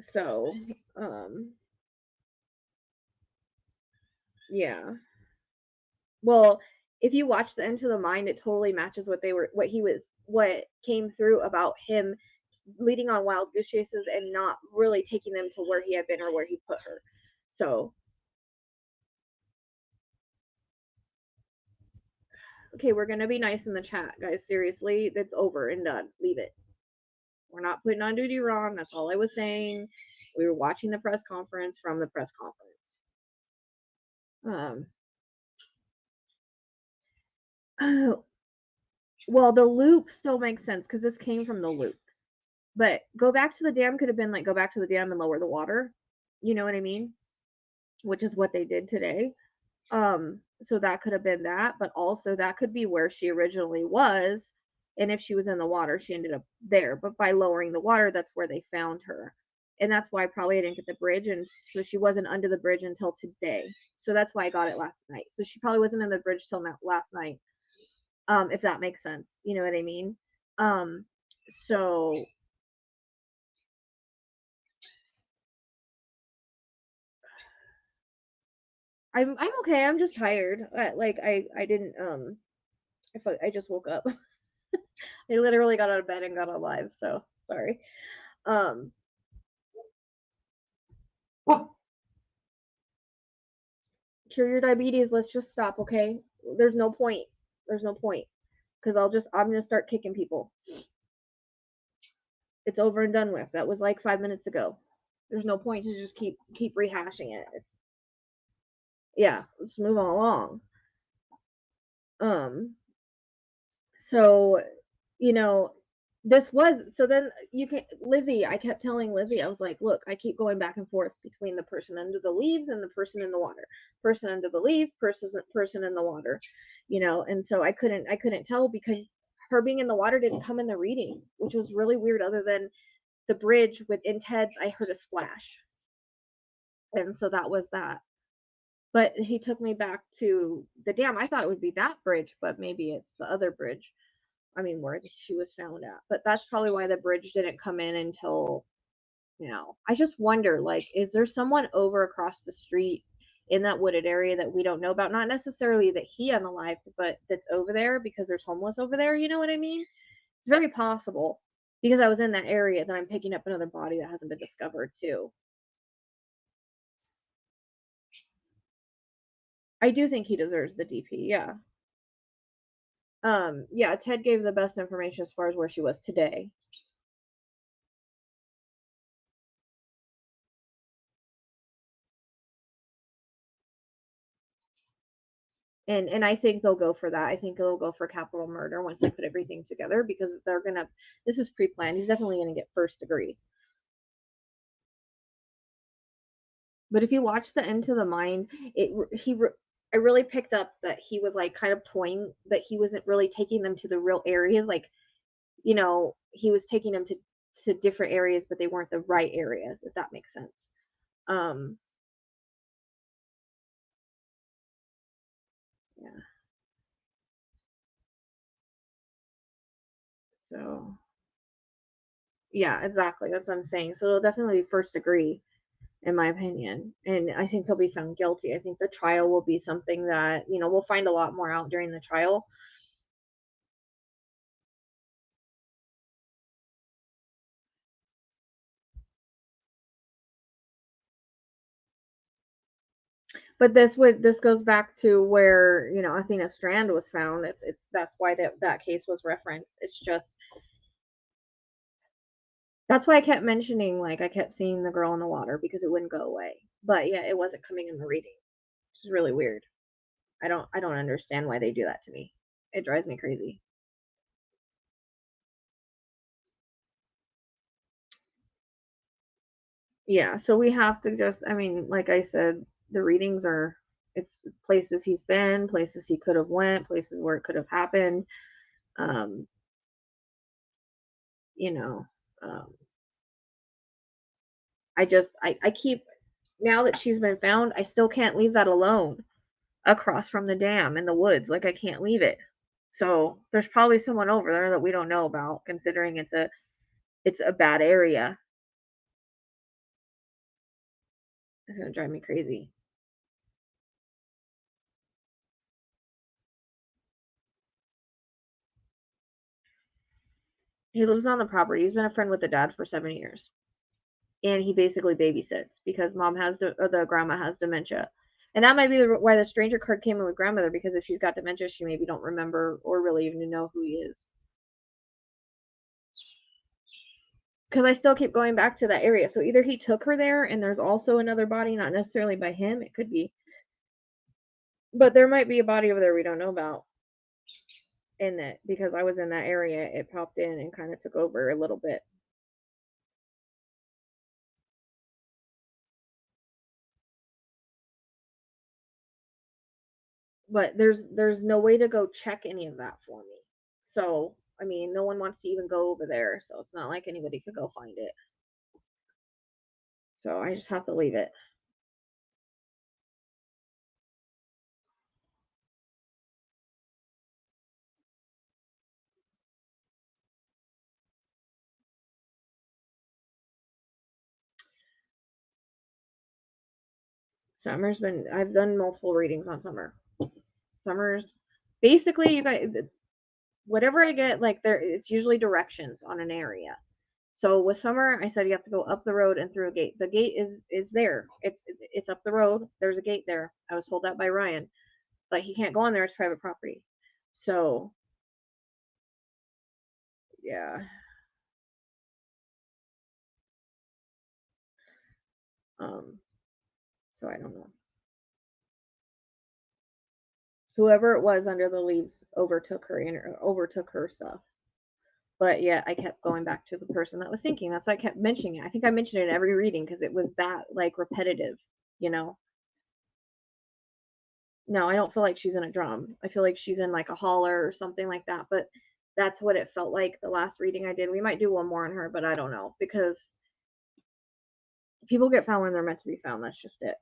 So, yeah. Well, if you watch the Into the Mind, it totally matches what came through about him leading on wild goose chases and not really taking them to where he had been or where he put her. So, okay, we're gonna be nice in the chat, guys. Seriously, that's over and done. Leave it. We're not putting on duty wrong. That's all I was saying. We were watching the press conference from the press conference. Well, the loop still makes sense because this came from the loop. But go back to the dam could have been like go back to the dam and lower the water. You know what I mean? Which is what they did today. So that could have been that, but also that could be where she originally was. And if she was in the water, she ended up there. But by lowering the water, that's where they found her. And that's why probably I didn't get the bridge. And so she wasn't under the bridge until today. So that's why I got it last night. So she probably wasn't in the bridge till last night. If that makes sense. You know what I mean? So I'm okay. I'm just tired. I didn't I just woke up. I literally got out of bed and got on live, so sorry. Cure your diabetes. Let's just stop, okay? There's no point. There's no point. Because I'm gonna start kicking people. It's over and done with. That was like 5 minutes ago. There's no point to just keep rehashing it. Yeah, let's move on along. So, then Lizzie, I kept telling Lizzie, I was like, look, I keep going back and forth between the person under the leaves and the person in the water. Person under the leaf, person in the water, and so I couldn't tell because her being in the water didn't come in the reading, which was really weird, other than the bridge with Ted's, I heard a splash. And so that was that. But he took me back to the dam. I thought it would be that bridge, but maybe it's the other bridge. I mean, where she was found at. But that's probably why the bridge didn't come in until now. I just wonder, is there someone over across the street? in that wooded area that we don't know about. Not necessarily that he unalived, but that's over there because there's homeless over there. You know what I mean? It's very possible because I was in that area that I'm picking up another body that hasn't been discovered too. I do think he deserves the DP. Yeah. Yeah, Ted gave the best information as far as where she was today. And I think they'll go for that. I think they'll go for capital murder once they put everything together because they're gonna. This is pre-planned. He's definitely gonna get first degree. But if you watch the Into the Mind, I really picked up that he was like kind of toying that he wasn't really taking them to the real areas. Like, you know, he was taking them to different areas, but they weren't the right areas. If that makes sense. Yeah. So, yeah, exactly. That's what I'm saying. So it'll definitely be first degree, in my opinion. And I think he'll be found guilty. I think the trial will be something that, you know, we'll find a lot more out during the trial. But this goes back to where, you know, Athena Strand was found. That's why that case was referenced. It's just that's why I kept mentioning, like, I kept seeing the girl in the water because it wouldn't go away. But yeah, it wasn't coming in the reading, which is really weird. I don't understand why they do that to me. It drives me crazy. Yeah, so we have to just, I mean, like I said, the readings are, it's places he's been, places he could have went, places where it could have happened. You know, I keep, now that she's been found, I still can't leave that alone across from the dam in the woods. Like, I can't leave it. So there's probably someone over there that we don't know about, considering it's a bad area. It's gonna drive me crazy. He lives on the property. He's been a friend with the dad for 7 years. And he basically babysits because mom has the grandma has dementia. And that might be why the stranger card came in with grandmother, because if she's got dementia, she maybe don't remember or really even know who he is. Because I still keep going back to that area. So either he took her there and there's also another body, not necessarily by him. It could be. But there might be a body over there we don't know about. In that, because I was in that area, it popped in and kind of took over a little bit. But there's no way to go check any of that for me. So, I mean, no one wants to even go over there, so it's not like anybody could go find it. So I just have to leave it. I've done multiple readings on Summer. Summer's basically, you guys, whatever I get, like, it's usually directions on an area. So with Summer, I said you have to go up the road and through a gate. The gate is there. It's up the road. There's a gate there. I was told that by Ryan, but he can't go on there. It's private property. So yeah. So I don't know. Whoever it was under the leaves overtook her stuff. But yeah, I kept going back to the person that was thinking. That's why I kept mentioning it. I think I mentioned it in every reading because it was that, like, repetitive, you know. No, I don't feel like she's in a drum. I feel like she's in like a holler or something like that. But that's what it felt like the last reading I did. We might do one more on her, but I don't know, because people get found when they're meant to be found. That's just it.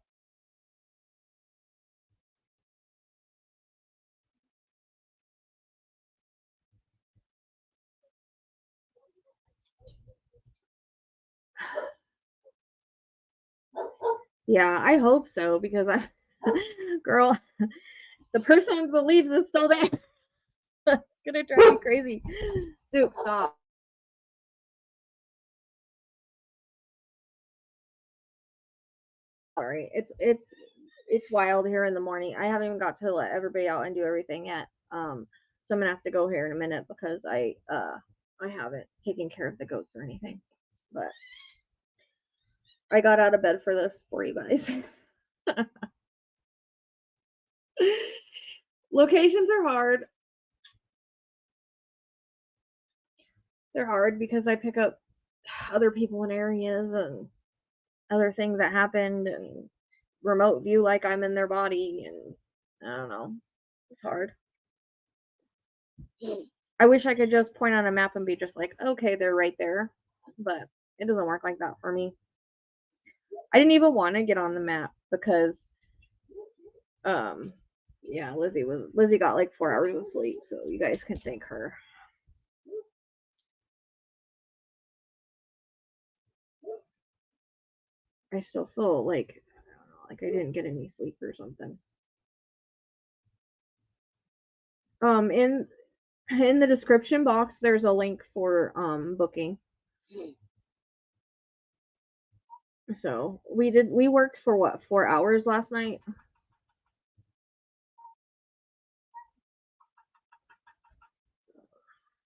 Yeah, I hope so, because Girl, the person who believes is still there. It's gonna drive me crazy. Soup, stop. Sorry, it's wild here in the morning. I haven't even got to let everybody out and do everything yet. So I'm gonna have to go here in a minute because I haven't taken care of the goats or anything. But I got out of bed for this for you guys. Locations are hard. They're hard because I pick up other people in areas and other things that happened and remote view like I'm in their body, and I don't know. It's hard. I wish I could just point on a map and be just like, okay, they're right there. But it doesn't work like that for me. I didn't even want to get on the map because yeah, Lizzie got like 4 hours of sleep, so you guys can thank her. I still feel like, I don't know, like I didn't get any sleep or something. In the description box there's a link for booking. So we worked for what, 4 hours last night?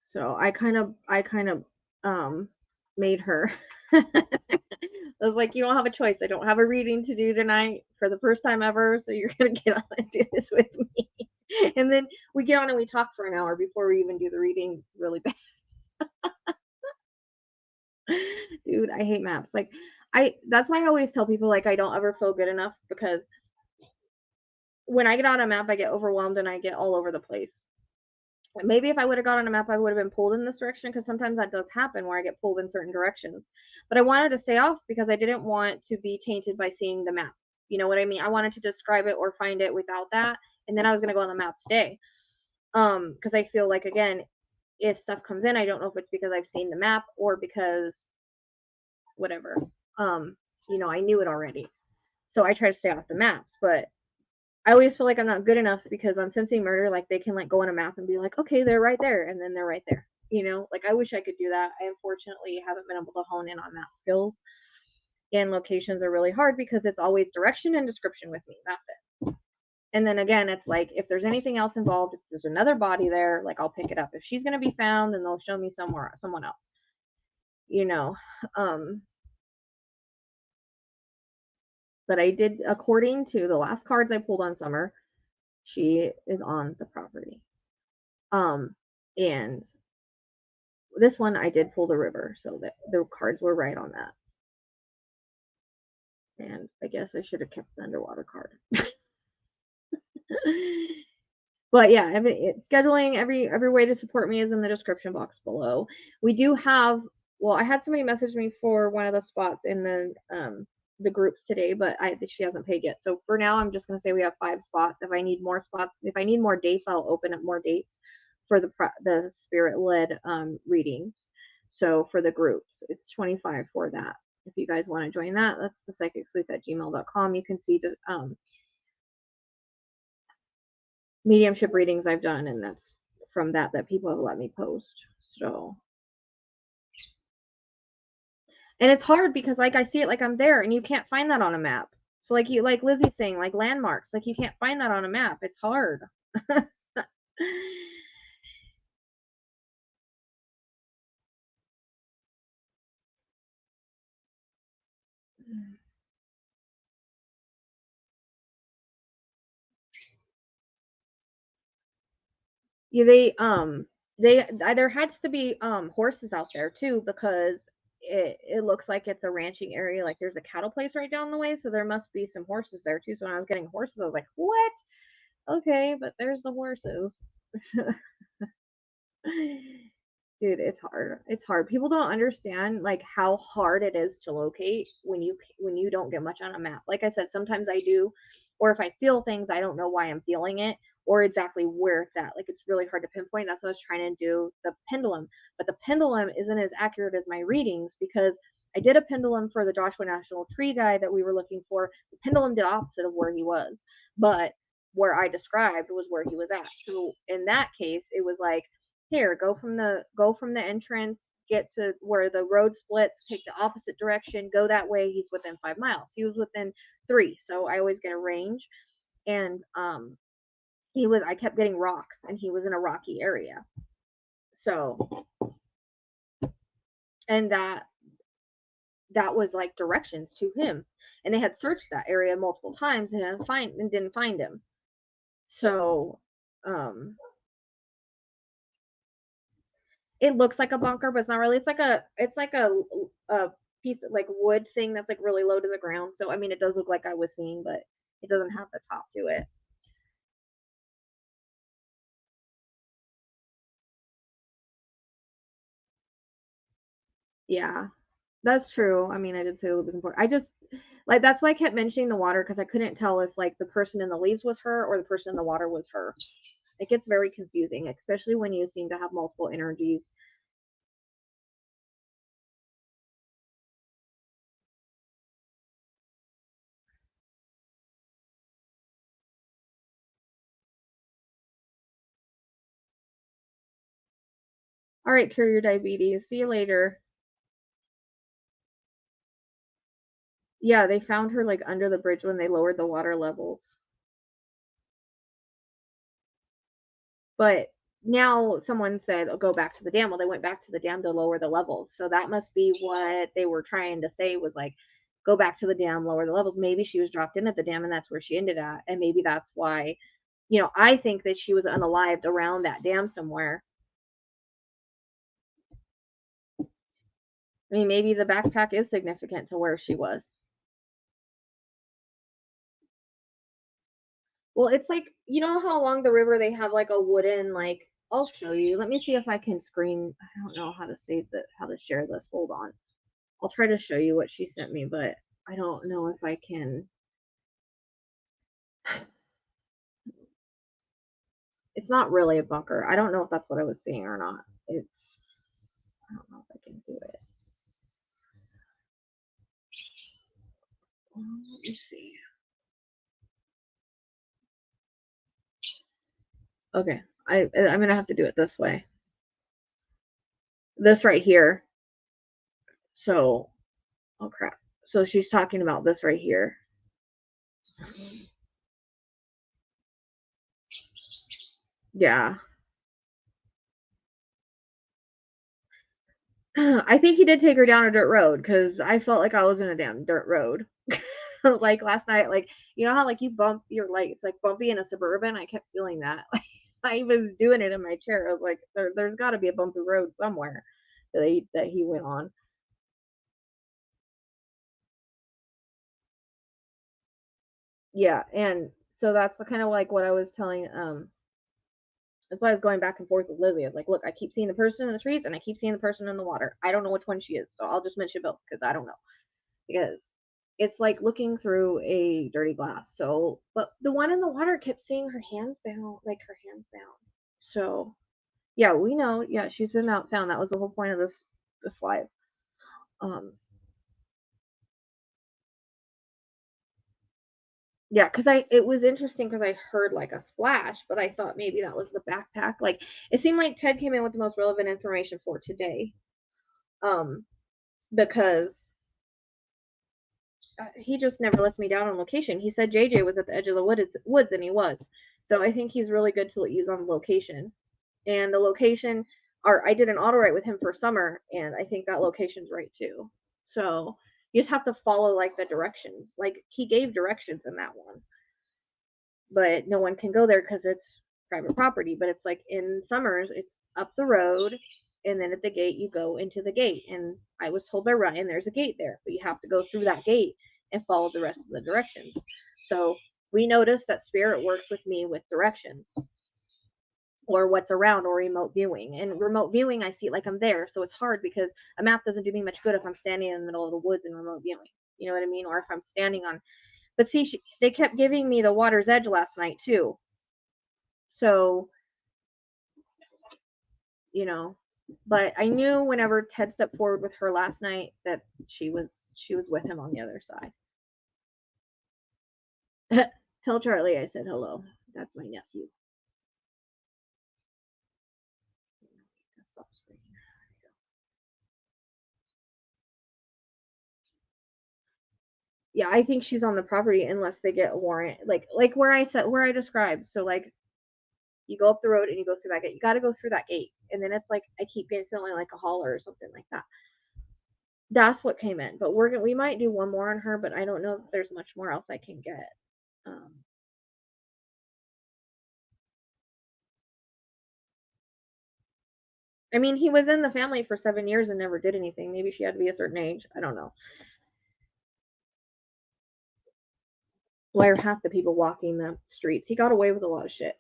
So I kind of made her. I was like, you don't have a choice. I don't have a reading to do tonight for the first time ever, so you're gonna get on and do this with me. And then we get on and we talk for an hour before we even do the reading. It's really bad. Dude, I hate maps. Like that's why I always tell people, like, I don't ever feel good enough, because when I get on a map I get overwhelmed and I get all over the place. Maybe if I would have got on a map, I would have been pulled in this direction, because sometimes that does happen where I get pulled in certain directions. But I wanted to stay off because I didn't want to be tainted by seeing the map. You know what I mean? I wanted to describe it or find it without that. And then I was going to go on the map today. Because I feel like, again, if stuff comes in, I don't know if it's because I've seen the map or because whatever. You know, I knew it already. So I try to stay off the maps, but I always feel like I'm not good enough, because on Sensing Murder, like, they can like go on a map and be like, okay, they're right there, and then they're right there. You know, like, I wish I could do that. I unfortunately haven't been able to hone in on map skills, and locations are really hard because it's always direction and description with me. That's it. And then again, it's like, if there's anything else involved, if there's another body there, like, I'll pick it up. If she's gonna be found, then they'll show me someone else. You know, but I did, according to the last cards I pulled on Summer, she is on the property. And this one I did pull the river, so that the cards were right on that. And I guess I should have kept the underwater card. But yeah, scheduling, every way to support me is in the description box below. We do have, well, I had somebody message me for one of the spots in the groups today, but she hasn't paid yet. So for now, I'm just going to say we have 5 spots. If I need more spots, if I need more dates, I'll open up more dates for the spirit-led readings. So for the groups, it's 25 for that. If you guys want to join that, that's the psychicsleuth@gmail.com. You can see the mediumship readings I've done, and that's from that people have let me post. So, and it's hard because, like, I see it like I'm there, and you can't find that on a map. So like Lizzie's saying, like, landmarks, like, you can't find that on a map. It's hard. Yeah, there has to be horses out there too, because it looks like it's a ranching area. Like, there's a cattle place right down the way, so there must be some horses there too. So when I was getting horses, I was like, what? Okay, but there's the horses. Dude, it's hard. It's hard. People don't understand, like, how hard it is to locate when you don't get much on a map. Like I said, sometimes I do, or if I feel things, I don't know why I'm feeling it or exactly where it's at. Like, it's really hard to pinpoint. That's what I was trying to do, the pendulum. But the pendulum isn't as accurate as my readings, because I did a pendulum for the Joshua National Tree guy that we were looking for. The pendulum did opposite of where he was, but where I described was where he was at. So in that case, it was like, here, go from the entrance, get to where the road splits, take the opposite direction, go that way. He's within 5 miles. He was within 3, so I always get a range. And I kept getting rocks, and he was in a rocky area. So, and that was like directions to him, and they had searched that area multiple times and didn't find him. So, it looks like a bunker, but it's not really. It's like a piece of like wood thing that's like really low to the ground. So I mean, it does look like I was seeing, but it doesn't have the top to it. Yeah, that's true. I mean, I did say it was important. I just like that's why I kept mentioning the water, because I couldn't tell if like the person in the leaves was her or the person in the water was her. It gets very confusing, especially when you seem to have multiple energies. All right, cure your diabetes. See you later. Yeah, they found her like under the bridge when they lowered the water levels. But now someone said, oh, go back to the dam. Well, they went back to the dam to lower the levels. So that must be what they were trying to say, was like, go back to the dam, lower the levels. Maybe she was dropped in at the dam and that's where she ended at. And maybe that's why, I think that she was unalived around that dam somewhere. I mean, maybe the backpack is significant to where she was. Well, it's like, you know how along the river they have like a wooden, like, I'll show you. Let me see if I can screen. I don't know how to how to share this. Hold on. I'll try to show you what she sent me, but I don't know if I can. It's not really a bunker. I don't know if that's what I was seeing or not. I don't know if I can do it. Let me see. Okay, I'm gonna have to do it this way. This right here. So, oh crap. So she's talking about this right here. Yeah. I think he did take her down a dirt road, because I felt like I was in a damn dirt road. Like last night, like, you know how like you bump your, like, it's like bumpy in a Suburban. I kept feeling that. I was doing it in my chair. I was like, there's got to be a bumpy road somewhere that he went on. Yeah, and so that's kind of like what I was telling. That's why I was going back and forth with Lizzie. I was like, look, I keep seeing the person in the trees and I keep seeing the person in the water. I don't know which one she is, so I'll just mention both because I don't know. Because it's like looking through a dirty glass. So, but the one in the water kept seeing her hands bound, like her hands bound. So, yeah, we know. Yeah, she's been found. That was the whole point of this live. Yeah, because it was interesting because I heard like a splash, but I thought maybe that was the backpack. Like, it seemed like Ted came in with the most relevant information for today. Because he just never lets me down on location. He said JJ was at the edge of the woods, and he was. So I think he's really good to use on location. And the location, I did an Autowrite with him for summer, and I think that location's right too. So you just have to follow like the directions. Like, he gave directions in that one, but no one can go there because it's private property. But it's like in Summers, it's up the road, and then at the gate you go into the gate. And I was told by Ryan there's a gate there, but you have to go through that gate and follow the rest of the directions. So we noticed that Spirit works with me with directions, or what's around, or remote viewing. And remote viewing, I see it like I'm there, so it's hard because a map doesn't do me much good if I'm standing in the middle of the woods in remote viewing. You know what I mean? Or if I'm standing on. But see, they kept giving me the water's edge last night too. So, but I knew whenever Ted stepped forward with her last night that she was with him on the other side. Tell Charlie I said hello. That's my nephew. Stop screen. Yeah, I think she's on the property unless they get a warrant. Like where I described. So like you go up the road and you go through that gate. You got to go through that gate. And then it's like I keep feeling like a holler or something like that. That's what came in. But we might do one more on her, but I don't know if there's much more else I can get. I mean, he was in the family for 7 years and never did anything. Maybe she had to be a certain age. I don't know. Why are half the people walking the streets? He got away with a lot of shit.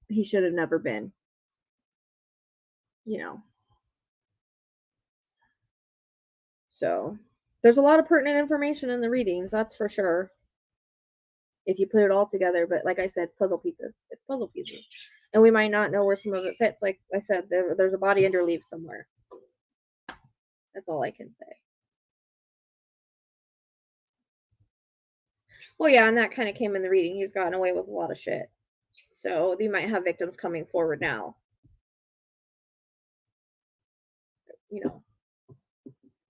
He should have never been. You know. So, there's a lot of pertinent information in the readings, that's for sure. If you put it all together, but like I said, it's puzzle pieces. It's puzzle pieces. And we might not know where some of it fits. Like I said, there's a body under leaves somewhere. That's all I can say. Well, yeah, and that kind of came in the reading. He's gotten away with a lot of shit. So you might have victims coming forward now. You know.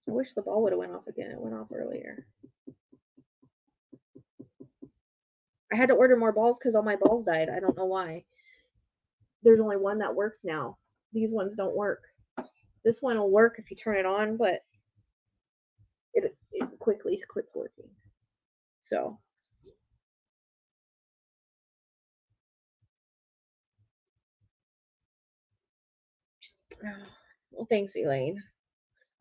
I wish the ball would have went off again. It went off earlier. I had to order more balls because all my balls died. I don't know why. There's only one that works now. These ones don't work. This one will work if you turn it on, but it quickly quits working. So. Well, thanks, Elaine.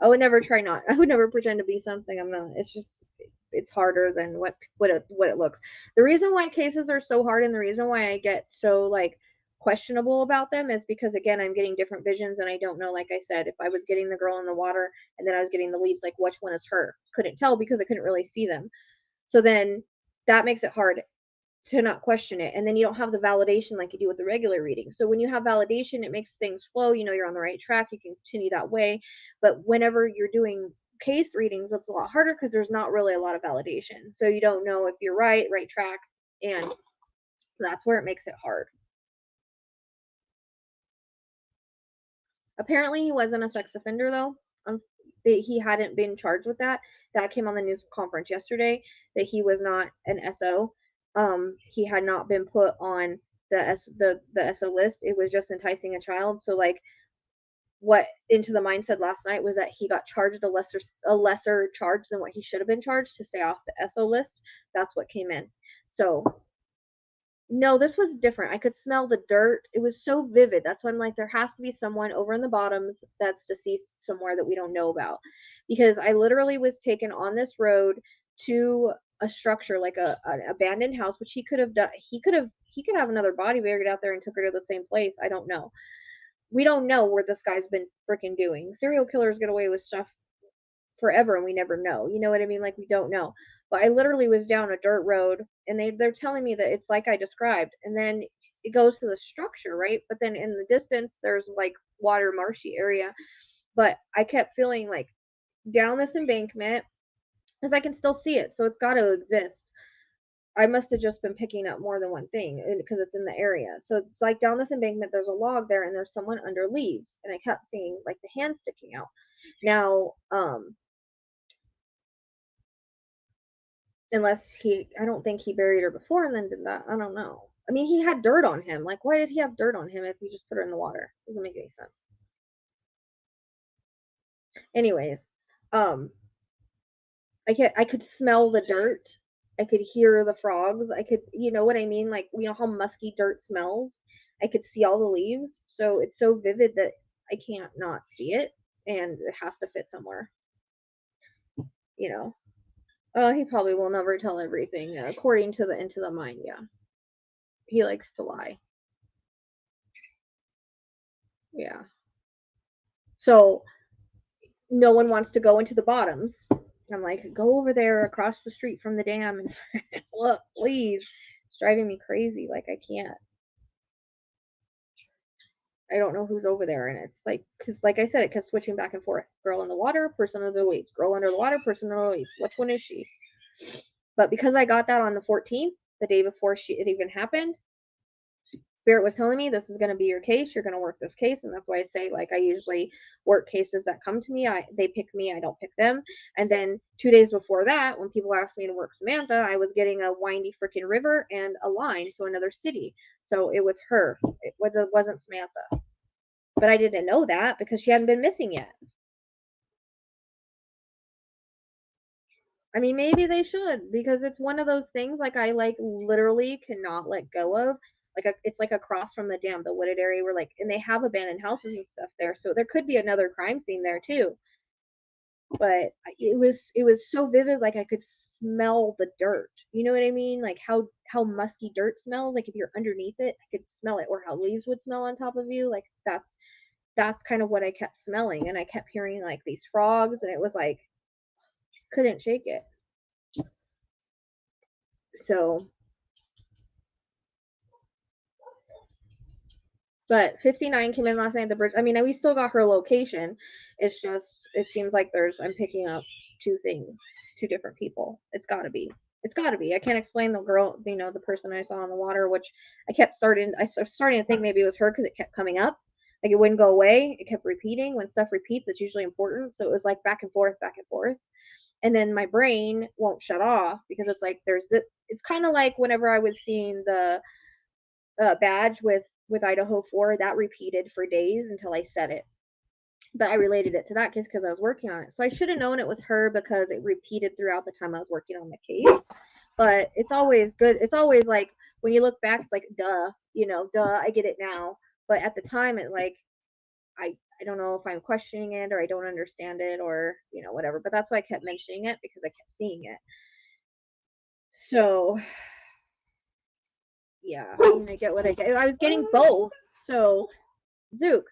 I would never pretend to be something I'm not. It's just, it's harder than what it looks. The reason why cases are so hard and the reason why I get so like questionable about them is because, again, I'm getting different visions and I don't know, like I said, if I was getting the girl in the water and then I was getting the leaves, like which one is her? Couldn't tell because I couldn't really see them. So then that makes it hard to not question it. And then you don't have the validation like you do with the regular reading. So when you have validation, it makes things flow. You know, you're on the right track. You can continue that way. But whenever you're doing case readings, it's a lot harder because there's not really a lot of validation. So you don't know if you're right track. And that's where it makes it hard. Apparently he wasn't a sex offender though. He hadn't been charged with that. That came on the news conference yesterday, that he was not an SO. He had not been put on the SO list. It was just enticing a child. So like what Into the Mind said last night was that he got charged a lesser charge than what he should have been charged to stay off the SO list. That's what came in. So no, this was different. I could smell the dirt. It was so vivid. That's why I'm like, there has to be someone over in the bottoms that's deceased somewhere that we don't know about. Because I literally was taken on this road to a structure, like an abandoned house, which he could have done. He could have another body buried out there and took her to the same place. I don't know. We don't know where this guy's been freaking doing. Serial killers get away with stuff forever and we never know. You know what I mean? Like, we don't know. But I literally was down a dirt road and they're telling me that it's like I described. And then it goes to the structure, right? But then in the distance, there's like water, marshy area. But I kept feeling like down this embankment, because I can still see it. So it's got to exist. I must have just been picking up more than one thing because it's in the area. So it's like down this embankment, there's a log there and there's someone under leaves. And I kept seeing like the hand sticking out. Now, unless I don't think he buried her before and then did that. I don't know. I mean, he had dirt on him. Like, why did he have dirt on him if he just put her in the water? Doesn't make any sense. Anyways, I could smell the dirt. I could hear the frogs. I could, you know what I mean? Like, you know how musky dirt smells? I could see all the leaves. So it's so vivid that I can't not see it. And it has to fit somewhere. You know? He probably will never tell everything, according to the Into the Mind, yeah. He likes to lie. Yeah. So, no one wants to go into the bottoms. I'm like, go over there across the street from the dam and look, please. It's driving me crazy. Like, I can't. I don't know who's over there. And it's like, because like I said, it kept switching back and forth. Girl in the water, person under the weights. Girl under the water, person under the weights. Which one is she? But because I got that on the 14th, the day before it even happened, Spirit was telling me, this is going to be your case. You're going to work this case. And that's why I say, like, I usually work cases that come to me. They pick me. I don't pick them. And then 2 days before that, when people asked me to work Samantha, I was getting a windy freaking river and a line to another city. So it was her. It wasn't Samantha. But I didn't know that because she hadn't been missing yet. I mean, maybe they should, because it's one of those things, like, I, like, literally cannot let go of. Like, it's like across from the dam, the wooded area where, like, and they have abandoned houses and stuff there, so there could be another crime scene there too. But it was so vivid, like I could smell the dirt. You know what I mean? Like how musky dirt smells. Like if you're underneath it, I could smell it, or how leaves would smell on top of you. Like that's kind of what I kept smelling, and I kept hearing like these frogs, and it was like couldn't shake it. So. But 59 came in last night at the bridge. I mean, we still got her location. It's just, it seems like I'm picking up two different people. It's gotta be. I can't explain the girl, the person I saw in the water, which I started to think maybe it was her because it kept coming up. Like it wouldn't go away. It kept repeating. When stuff repeats, it's usually important. So it was like back and forth. And then my brain won't shut off because it's like it's kind of like whenever I was seeing the badge with Idaho 4, that repeated for days until I said it. But I related it to that case because I was working on it. So I should have known it was her because it repeated throughout the time I was working on the case. But it's always good. It's always like when you look back, it's like, duh, I get it now. But at the time, it like, I don't know if I'm questioning it or I don't understand it or, whatever. But that's why I kept mentioning it because I kept seeing it. So yeah, I get what I get. I was getting both. So, Zook.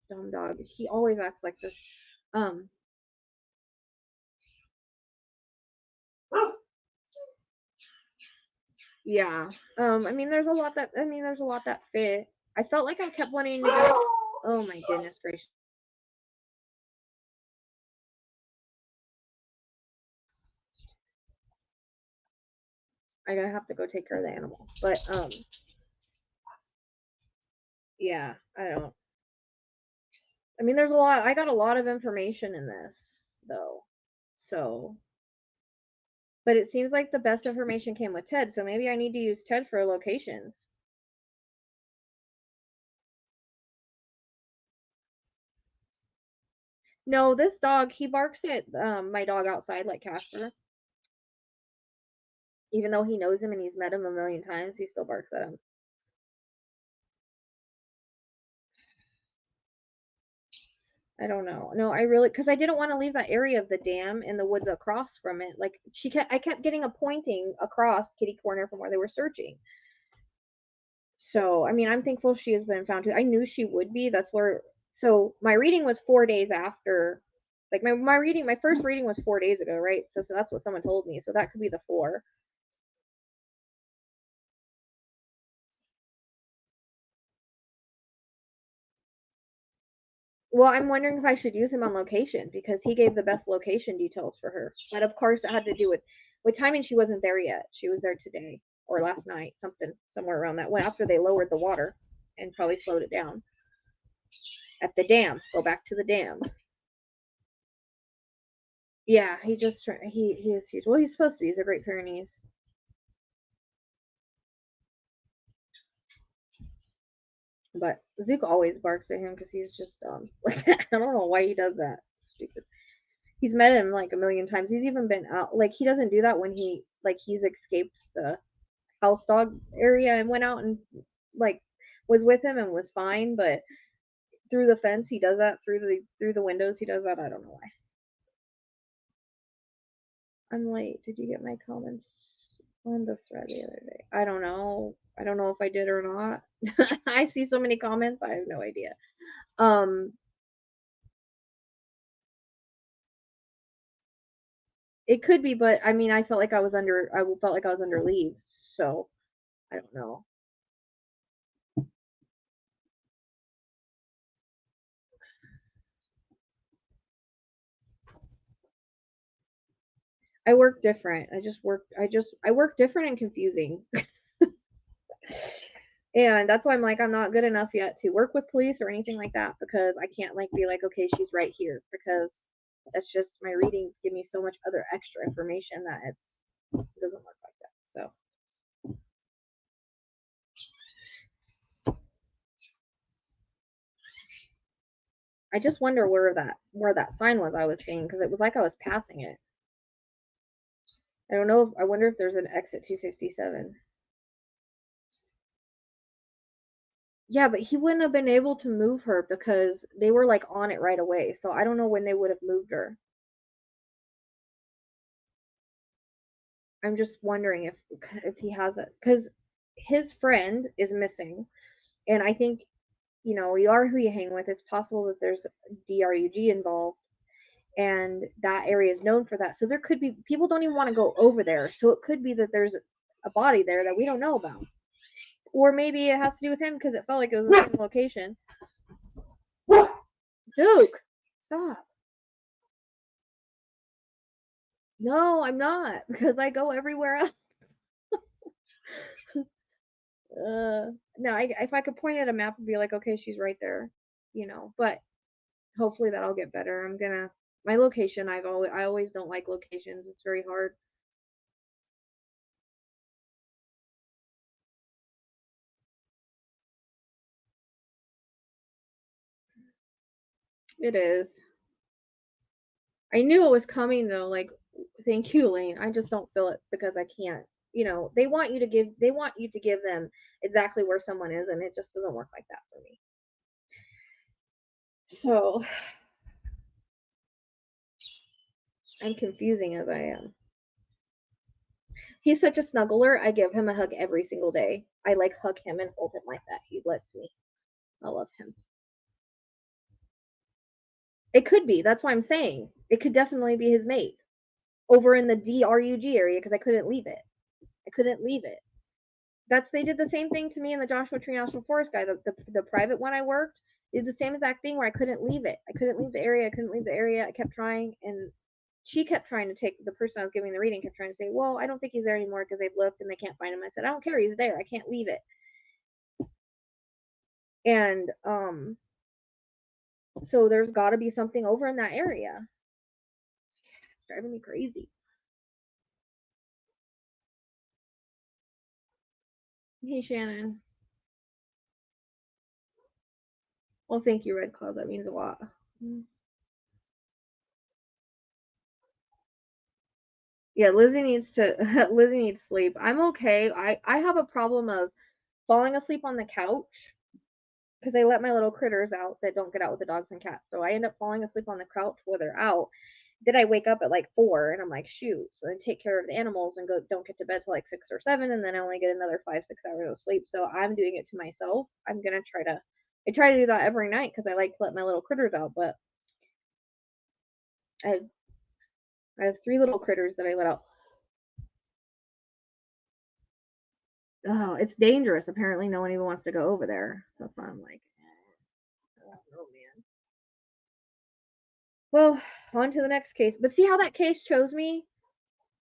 Dumb dog. He always acts like this. Yeah. I mean, there's a lot that fit. I felt like I kept wanting to go. Oh my goodness gracious. I gotta have to go take care of the animal. But yeah, I mean, there's a lot. I got a lot of information in this though. So, but it seems like the best information came with Ted, so maybe I need to use Ted for locations. No, this dog, he barks at my dog outside like Casper. Even though he knows him and he's met him a million times, he still barks at him. I don't know. No, because I didn't want to leave that area of the dam in the woods across from it. Like I kept getting a pointing across kitty corner from where they were searching. So, I mean, I'm thankful she has been found too. I knew she would be. So my reading was 4 days after, like my first reading was 4 days ago, right? So that's what someone told me. So that could be the 4. Well, I'm wondering if I should use him on location because he gave the best location details for her. But of course, it had to do with timing. She wasn't there yet. She was there today or last night, somewhere around that. When after they lowered the water and probably slowed it down at the dam. Go back to the dam. Yeah, he is huge. Well, he's supposed to be. He's a Great Pyrenees. But Zook always barks at him because he's just like I don't know why he does that. It's stupid. He's met him like a million times. He's even been out. Like he doesn't do that when he's escaped the house dog area and went out and like was with him and was fine. But through the fence, he does that. Through the windows, he does that. I don't know why. I'm late. Did you get my comments on the thread the other day? I don't know. I don't know if I did or not. I see so many comments. I have no idea. It could be, but I mean, I felt like I was under leaves, so I don't know. I work different. I work different and confusing. And that's why I'm like, I'm not good enough yet to work with police or anything like that, because I can't like be like, okay, she's right here, because that's just, my readings give me so much other extra information that it doesn't work like that. So I just wonder where that sign was I was seeing, because it was like I was passing it. I don't know. I wonder if there's an exit 257. Yeah, but he wouldn't have been able to move her because they were like on it right away. So I don't know when they would have moved her. I'm just wondering if he has it, because his friend is missing, and I think, you know, you are who you hang with. It's possible that there's DRUG involved, and that area is known for that. So there could be people don't even want to go over there. So it could be that there's a body there that we don't know about, or maybe it has to do with him because it felt like it was the same location. Duke, stop. No, I'm not, because I go everywhere else. No, if I could point at a map and be like, okay, she's right there, you know, but hopefully that'll get better. My location, I always don't like locations. It's very hard. It is. I knew it was coming though, like, thank you, Lane. I just don't feel it because I can't. You know, they want you to give them exactly where someone is, and it just doesn't work like that for me. So I'm confusing as I am. He's such a snuggler. I give him a hug every single day. I like hug him and hold him like that. He lets me. I love him. It could be. That's why I'm saying it could definitely be his mate over in the DRUG area, because I couldn't leave it. They did the same thing to me in the Joshua Tree National Forest guy. The private one I worked did the same exact thing where I couldn't leave it. I couldn't leave the area. I kept trying, and she kept trying to take the person I was giving the reading kept trying to say, well, I don't think he's there anymore because they've looked and they can't find him. I said, I don't care. He's there. I can't leave it. And so there's got to be something over in that area. It's driving me crazy. Hey, Shannon. Well, thank you, Red Cloud. That means a lot. Yeah, Lizzie needs sleep. I'm okay. I have a problem of falling asleep on the couch because I let my little critters out that don't get out with the dogs and cats. So I end up falling asleep on the couch while they're out. Then I wake up at like 4 and I'm like, shoot. So I take care of the animals and don't get to bed till like 6 or 7, and then I only get another 5-6 hours of sleep. So I'm doing it to myself. I try to do that every night because I like to let my little critters out, but I have 3 little critters that I let out. Oh, it's dangerous. Apparently no one even wants to go over there. So I'm like, I don't know, man. Well, on to the next case. But see how that case chose me?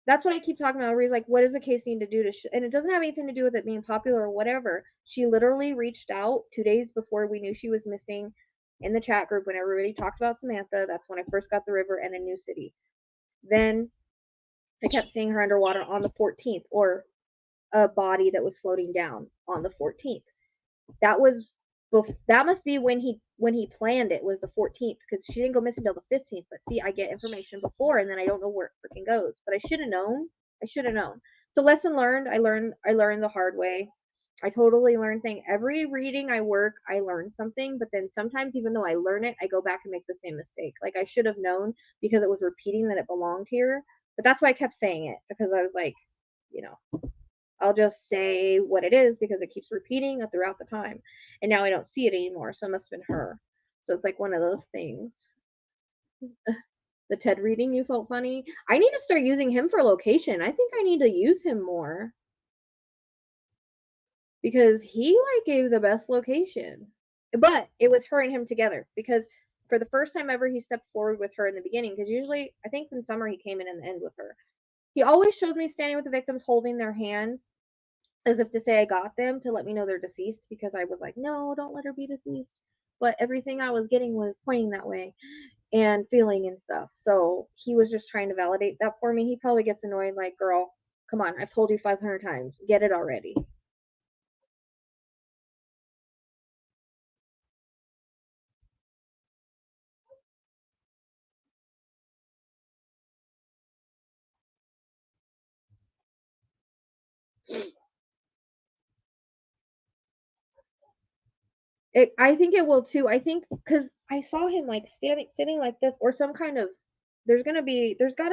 That's what I keep talking about. Everybody's like, what does a case need to do and it doesn't have anything to do with it being popular or whatever. She literally reached out 2 days before we knew she was missing in the chat group when everybody talked about Samantha. That's when I first got the river and a new city. Then I kept seeing her underwater on the 14th, or a body that was floating down on the 14th. That must be when he planned it, was the 14th, because she didn't go missing until the 15th. But see, I get information before and then I don't know where it freaking goes. But I should have known. So lesson learned. I learned the hard way. I totally learn things. Every reading I work, I learn something, but then sometimes even though I learn it, I go back and make the same mistake. Like I should have known because it was repeating that it belonged here. But that's why I kept saying it, because I was like, you know, I'll just say what it is because it keeps repeating throughout the time. And now I don't see it anymore. So it must have been her. So it's like one of those things. The Ted reading, you felt funny. I need to start using him for location. I think I need to use him more. Because he like gave the best location. But it was her and him together. Because for the first time ever, he stepped forward with her in the beginning. Because usually, I think in summer, he came in the end with her. He always shows me standing with the victims holding their hands as if to say I got them, to let me know they're deceased, because I was like, no, don't let her be deceased. But everything I was getting was pointing that way and feeling and stuff. So he was just trying to validate that for me. He probably gets annoyed, like, girl, come on, I've told you 500 times. Get it already. I think it will too. I think because I saw him like sitting like this, or some kind of. There's got to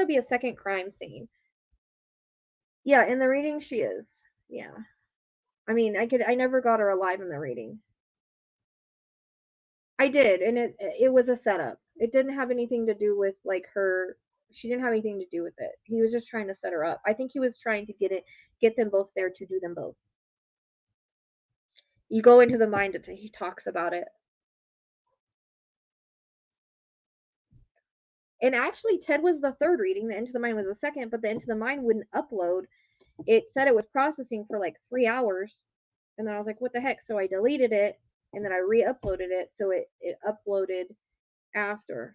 be a second crime scene. Yeah, in the reading she is. Yeah, I mean, I never got her alive in the reading. I did, and it was a setup. It didn't have anything to do with like her. She didn't have anything to do with it. He was just trying to set her up. I think he was trying to get them both there to do them both. You go into the mind, he talks about it. And actually, Ted was the third reading. The Into the Mind was the second, but the Into the Mind wouldn't upload. It said it was processing for like 3 hours. And then I was like, what the heck? So I deleted it, and then I re-uploaded it. So it uploaded after.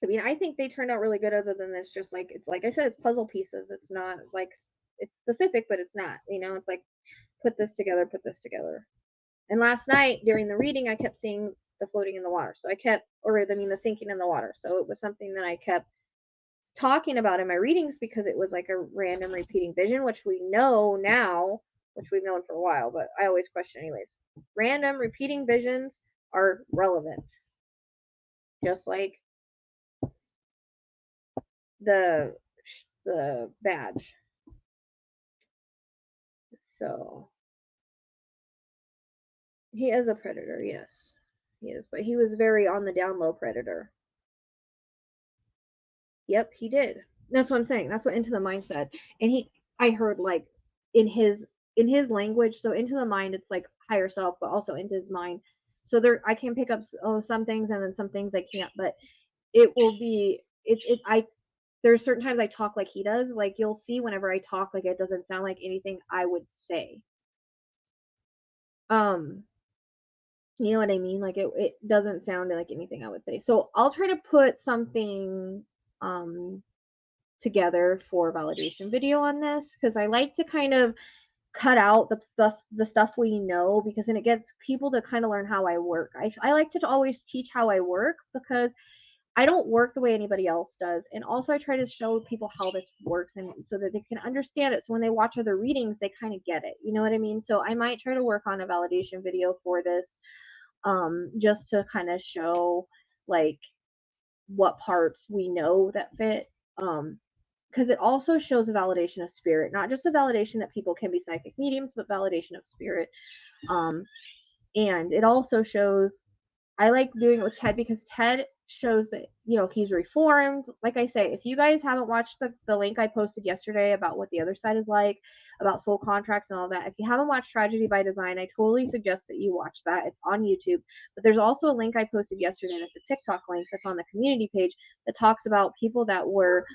I mean, I think they turned out really good, other than this. Just like, it's like I said, it's puzzle pieces. It's not like, it's specific, but it's not. You know, it's like, put this together, put this together. And last night during the reading, I kept seeing the floating in the water. So I kept, the sinking in the water. So it was something that I kept talking about in my readings, because it was like a random repeating vision, which we know now, which we've known for a while, but I always question anyways. Random repeating visions are relevant. Just like the badge. So he is a predator, yes. He is, but he was very on the down low predator. Yep, he did. That's what I'm saying. That's what Into the Mind said. And I heard like in his language, so Into the Mind, it's like higher self, but also into his mind. So I can pick up some things, and then some things I can't, but it will be, there's certain times I talk like he does. Like you'll see whenever I talk, like it doesn't sound like anything I would say. You know what I mean? Like it doesn't sound like anything I would say. So I'll try to put something together for validation video on this, because I like to kind of cut out the stuff we know, because then it gets people to kind of learn how I work. I like to always teach how I work, because I don't work the way anybody else does. And also I try to show people how this works, and so that they can understand it. So when they watch other readings, they kind of get it. You know what I mean? So I might try to work on a validation video for this, just to kind of show like what parts we know that fit. Because it also shows a validation of spirit, not just a validation that people can be psychic mediums, but validation of spirit. And it also shows, I like doing it with Ted, because Ted shows that, you know, he's reformed. Like I say, if you guys haven't watched the link I posted yesterday about what the other side is like, about soul contracts and all that, if you haven't watched Tragedy by Design, I totally suggest that you watch that. It's on YouTube. But there's also a link I posted yesterday that's a TikTok link that's on the community page that talks about people that were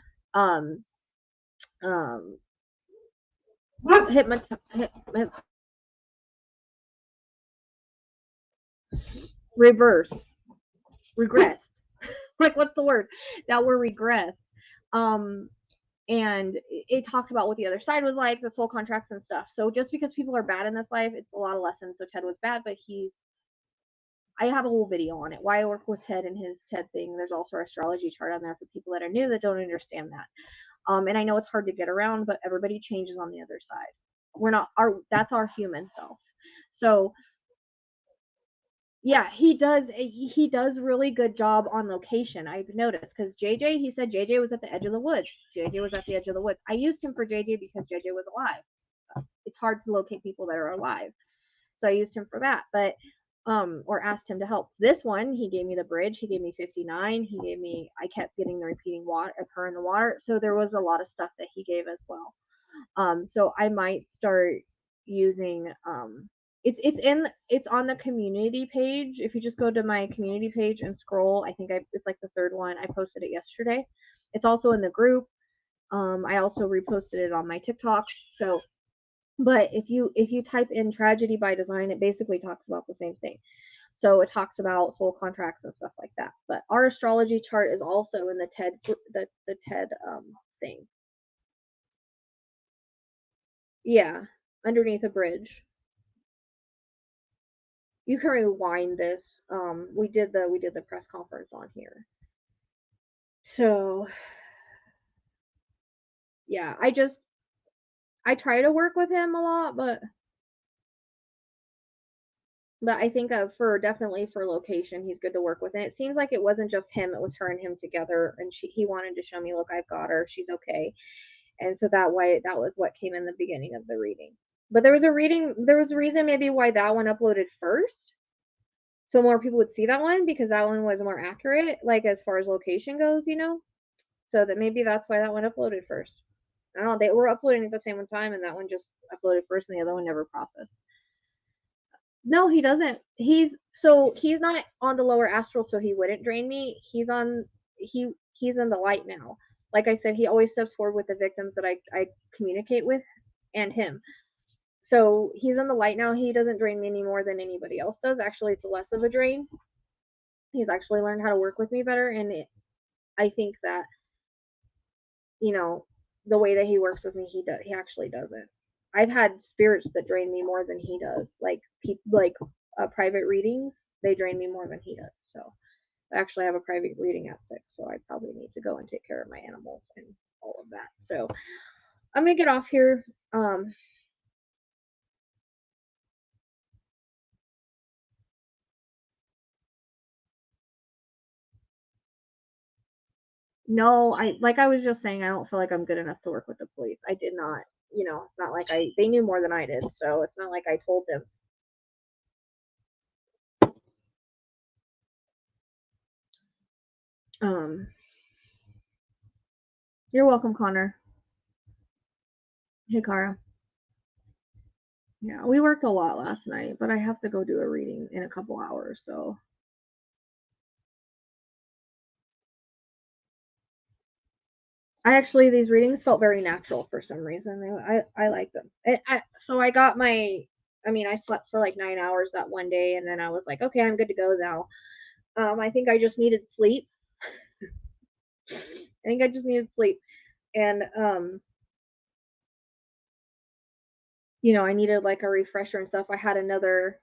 regressed. Like, what's the word? That were regressed. And it talked about what the other side was like, the soul contracts and stuff. So just because people are bad in this life, it's a lot of lessons. So Ted was bad, but I have a whole video on it, why I work with Ted and his Ted thing. There's also our astrology chart on there for people that are new that don't understand that. And I know it's hard to get around, but everybody changes on the other side. That's our human self. So yeah, he does really good job on location. I've noticed, because he said JJ was at the edge of the woods. JJ was at the edge of the woods. I used him for JJ because JJ was alive. It's hard to locate people that are alive. So I used him for that. But or asked him to help. This one, he gave me the bridge, he gave me 59, I kept getting the repeating water of her in the water, so there was a lot of stuff that he gave as well. So I might start using, it's on the community page. If you just go to my community page and scroll, it's like the third one. I posted it yesterday. It's also in the group. I also reposted it on my TikTok. So, but if you type in tragedy by design, it basically talks about the same thing. So it talks about soul contracts and stuff like that. But our astrology chart is also in the TED thing. Yeah, underneath a bridge. You can rewind this. We did the press conference on here. So yeah, I try to work with him a lot, but I think definitely for location, he's good to work with. And it seems like it wasn't just him, it was her and him together, and he wanted to show me, look, I've got her, she's okay. And so that was what came in the beginning of the reading. But there was a reason maybe why that one uploaded first. So more people would see that one, because that one was more accurate, like as far as location goes, So that maybe that's why that one uploaded first. I don't know, they were uploading at the same time, and that one just uploaded first and the other one never processed. No, he doesn't. He's not on the lower astral, so he wouldn't drain me. He's in the light now. Like I said, he always steps forward with the victims that I communicate with, and him. So he's in the light now. He doesn't drain me any more than anybody else does. Actually, it's less of a drain. He's actually learned how to work with me better, and I think that, the way that he works with me, he actually doesn't. I've had spirits that drain me more than he does. Like private readings, they drain me more than he does. So I actually have a private reading at 6, so I probably need to go and take care of my animals and all of that. So I'm gonna get off here. No, I was just saying, I don't feel like I'm good enough to work with the police. I did not, it's not like they knew more than I did, so it's not like I told them. You're welcome, Connor. Hey, Kara. Yeah, we worked a lot last night, but I have to go do a reading in a couple hours, so. These readings felt very natural for some reason. I like them. So I got I slept for like 9 hours that one day, and then I was like, okay, I'm good to go now. I think I just needed sleep. And I needed like a refresher and stuff. I had another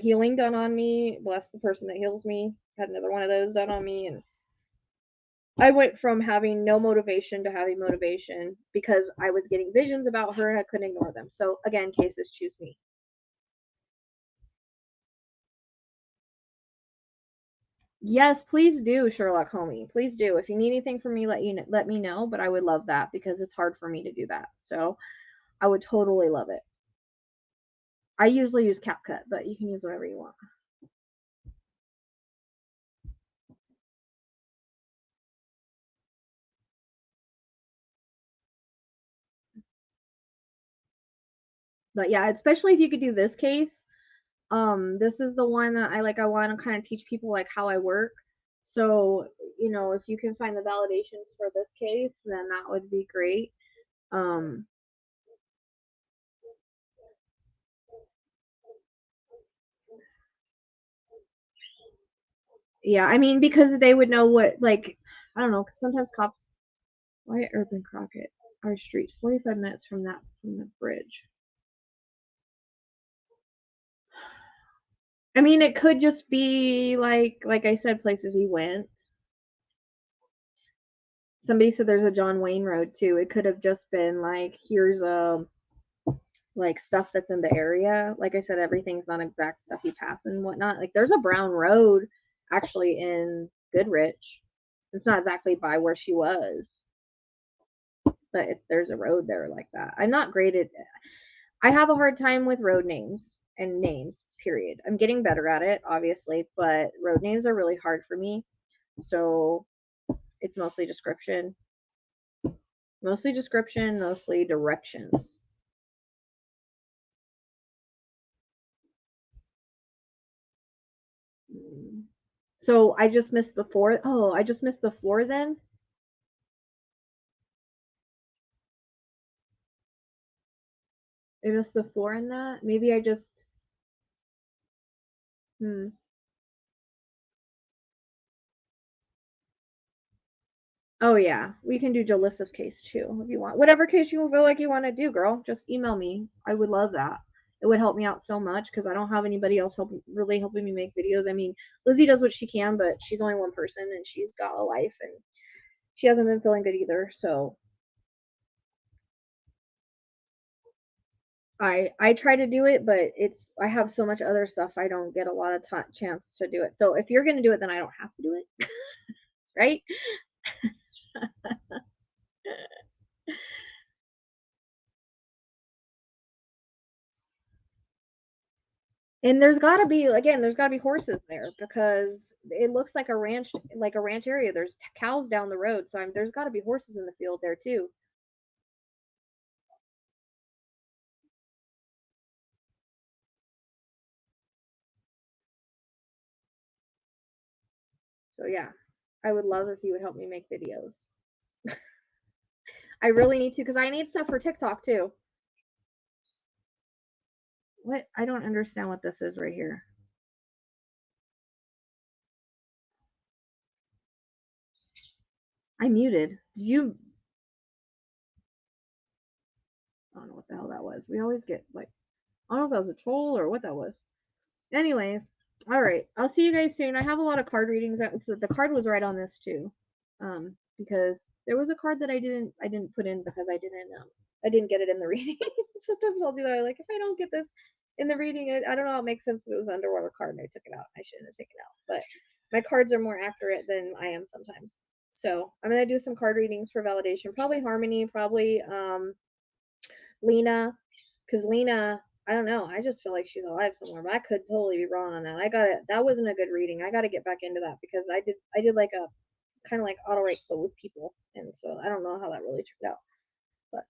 healing done on me. Bless the person that heals me. Had another one of those done on me, and I went from having no motivation to having motivation because I was getting visions about her and I couldn't ignore them. So again, cases choose me. Yes, please do, Sherlock homie. Please do. If you need anything from me, let me know, but I would love that because it's hard for me to do that. So I would totally love it. I usually use CapCut, but you can use whatever you want. But yeah, especially if you could do this case. This is the one that I want to kind of teach people like how I work. So, if you can find the validations for this case, then that would be great. Yeah, because they would know what, I don't know, because sometimes cops, why Urban Crockett, our street, 45 minutes from the bridge. It could just be like I said, places he went. Somebody said there's a John Wayne Road too. It could have just been like, here's stuff that's in the area. Like I said, everything's not exact stuff you pass and whatnot. Like there's a brown road actually in Goodrich. It's not exactly by where she was, but there's a road there like that. I'm not great at. I have a hard time with road names, and names, period. I'm getting better at it, obviously, but road names are really hard for me. So it's mostly description. Mostly description, mostly directions. So I just missed the 4. Oh, I just missed the 4 then? I missed the 4 in that? Maybe I just... Oh yeah, we can do Jalissa's case too if you want. Whatever case you feel like you want to do, girl, just email me. I would love that. It would help me out so much because I don't have anybody else really helping me make videos. I mean, Lizzie does what she can, but she's only one person and she's got a life and she hasn't been feeling good either. So I try to do it, but I have so much other stuff I don't get a lot of chance to do it. So if you're gonna do it, then I don't have to do it, right? And there's got to be horses there because it looks like a ranch area. There's cows down the road, so there's got to be horses in the field there too. So yeah, I would love if you would help me make videos. I really need to because I need stuff for TikTok too. What? I don't understand what this is right here. I muted. Did you? I don't know what the hell that was. We always get like, I don't know if that was a troll or what that was. Anyways, all right. I'll see you guys soon. I have a lot of card readings. The card was right on this too, because there was a card that I didn't put in because I didn't get it in the reading. Sometimes I'll do that. Like if I don't get this in the reading, I don't know how it makes sense, but it was an underwater card and I took it out. I shouldn't have taken it out, but my cards are more accurate than I am sometimes. So I'm gonna do some card readings for validation. Probably Harmony, probably Lena, because Lena, I don't know. I just feel like she's alive somewhere, but I could totally be wrong on that. That wasn't a good reading. I got to get back into that because I did like a kind of like Autowrites but with people, and so I don't know how that really turned out. But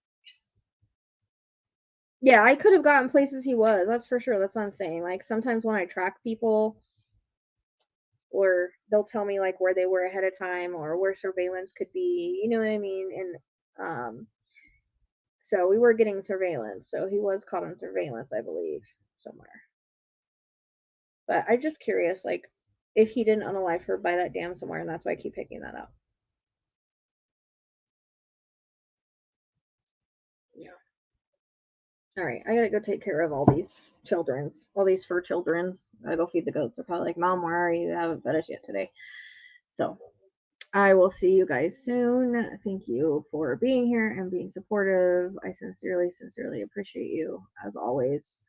yeah, I could have gotten places he was. That's for sure. That's what I'm saying. Like sometimes when I track people, or they'll tell me like where they were ahead of time or where surveillance could be. You know what I mean? And so we were getting surveillance. So he was caught on surveillance, I believe, somewhere. But I'm just curious, like, if he didn't unalive her by that dam somewhere, and that's why I keep picking that up. Yeah. All right, I gotta go take care of all these fur childrens. I gotta go feed the goats. They're probably like, Mom, where are you? I haven't fed us yet today. So I will see you guys soon. Thank you for being here and being supportive. I sincerely, sincerely appreciate you as always.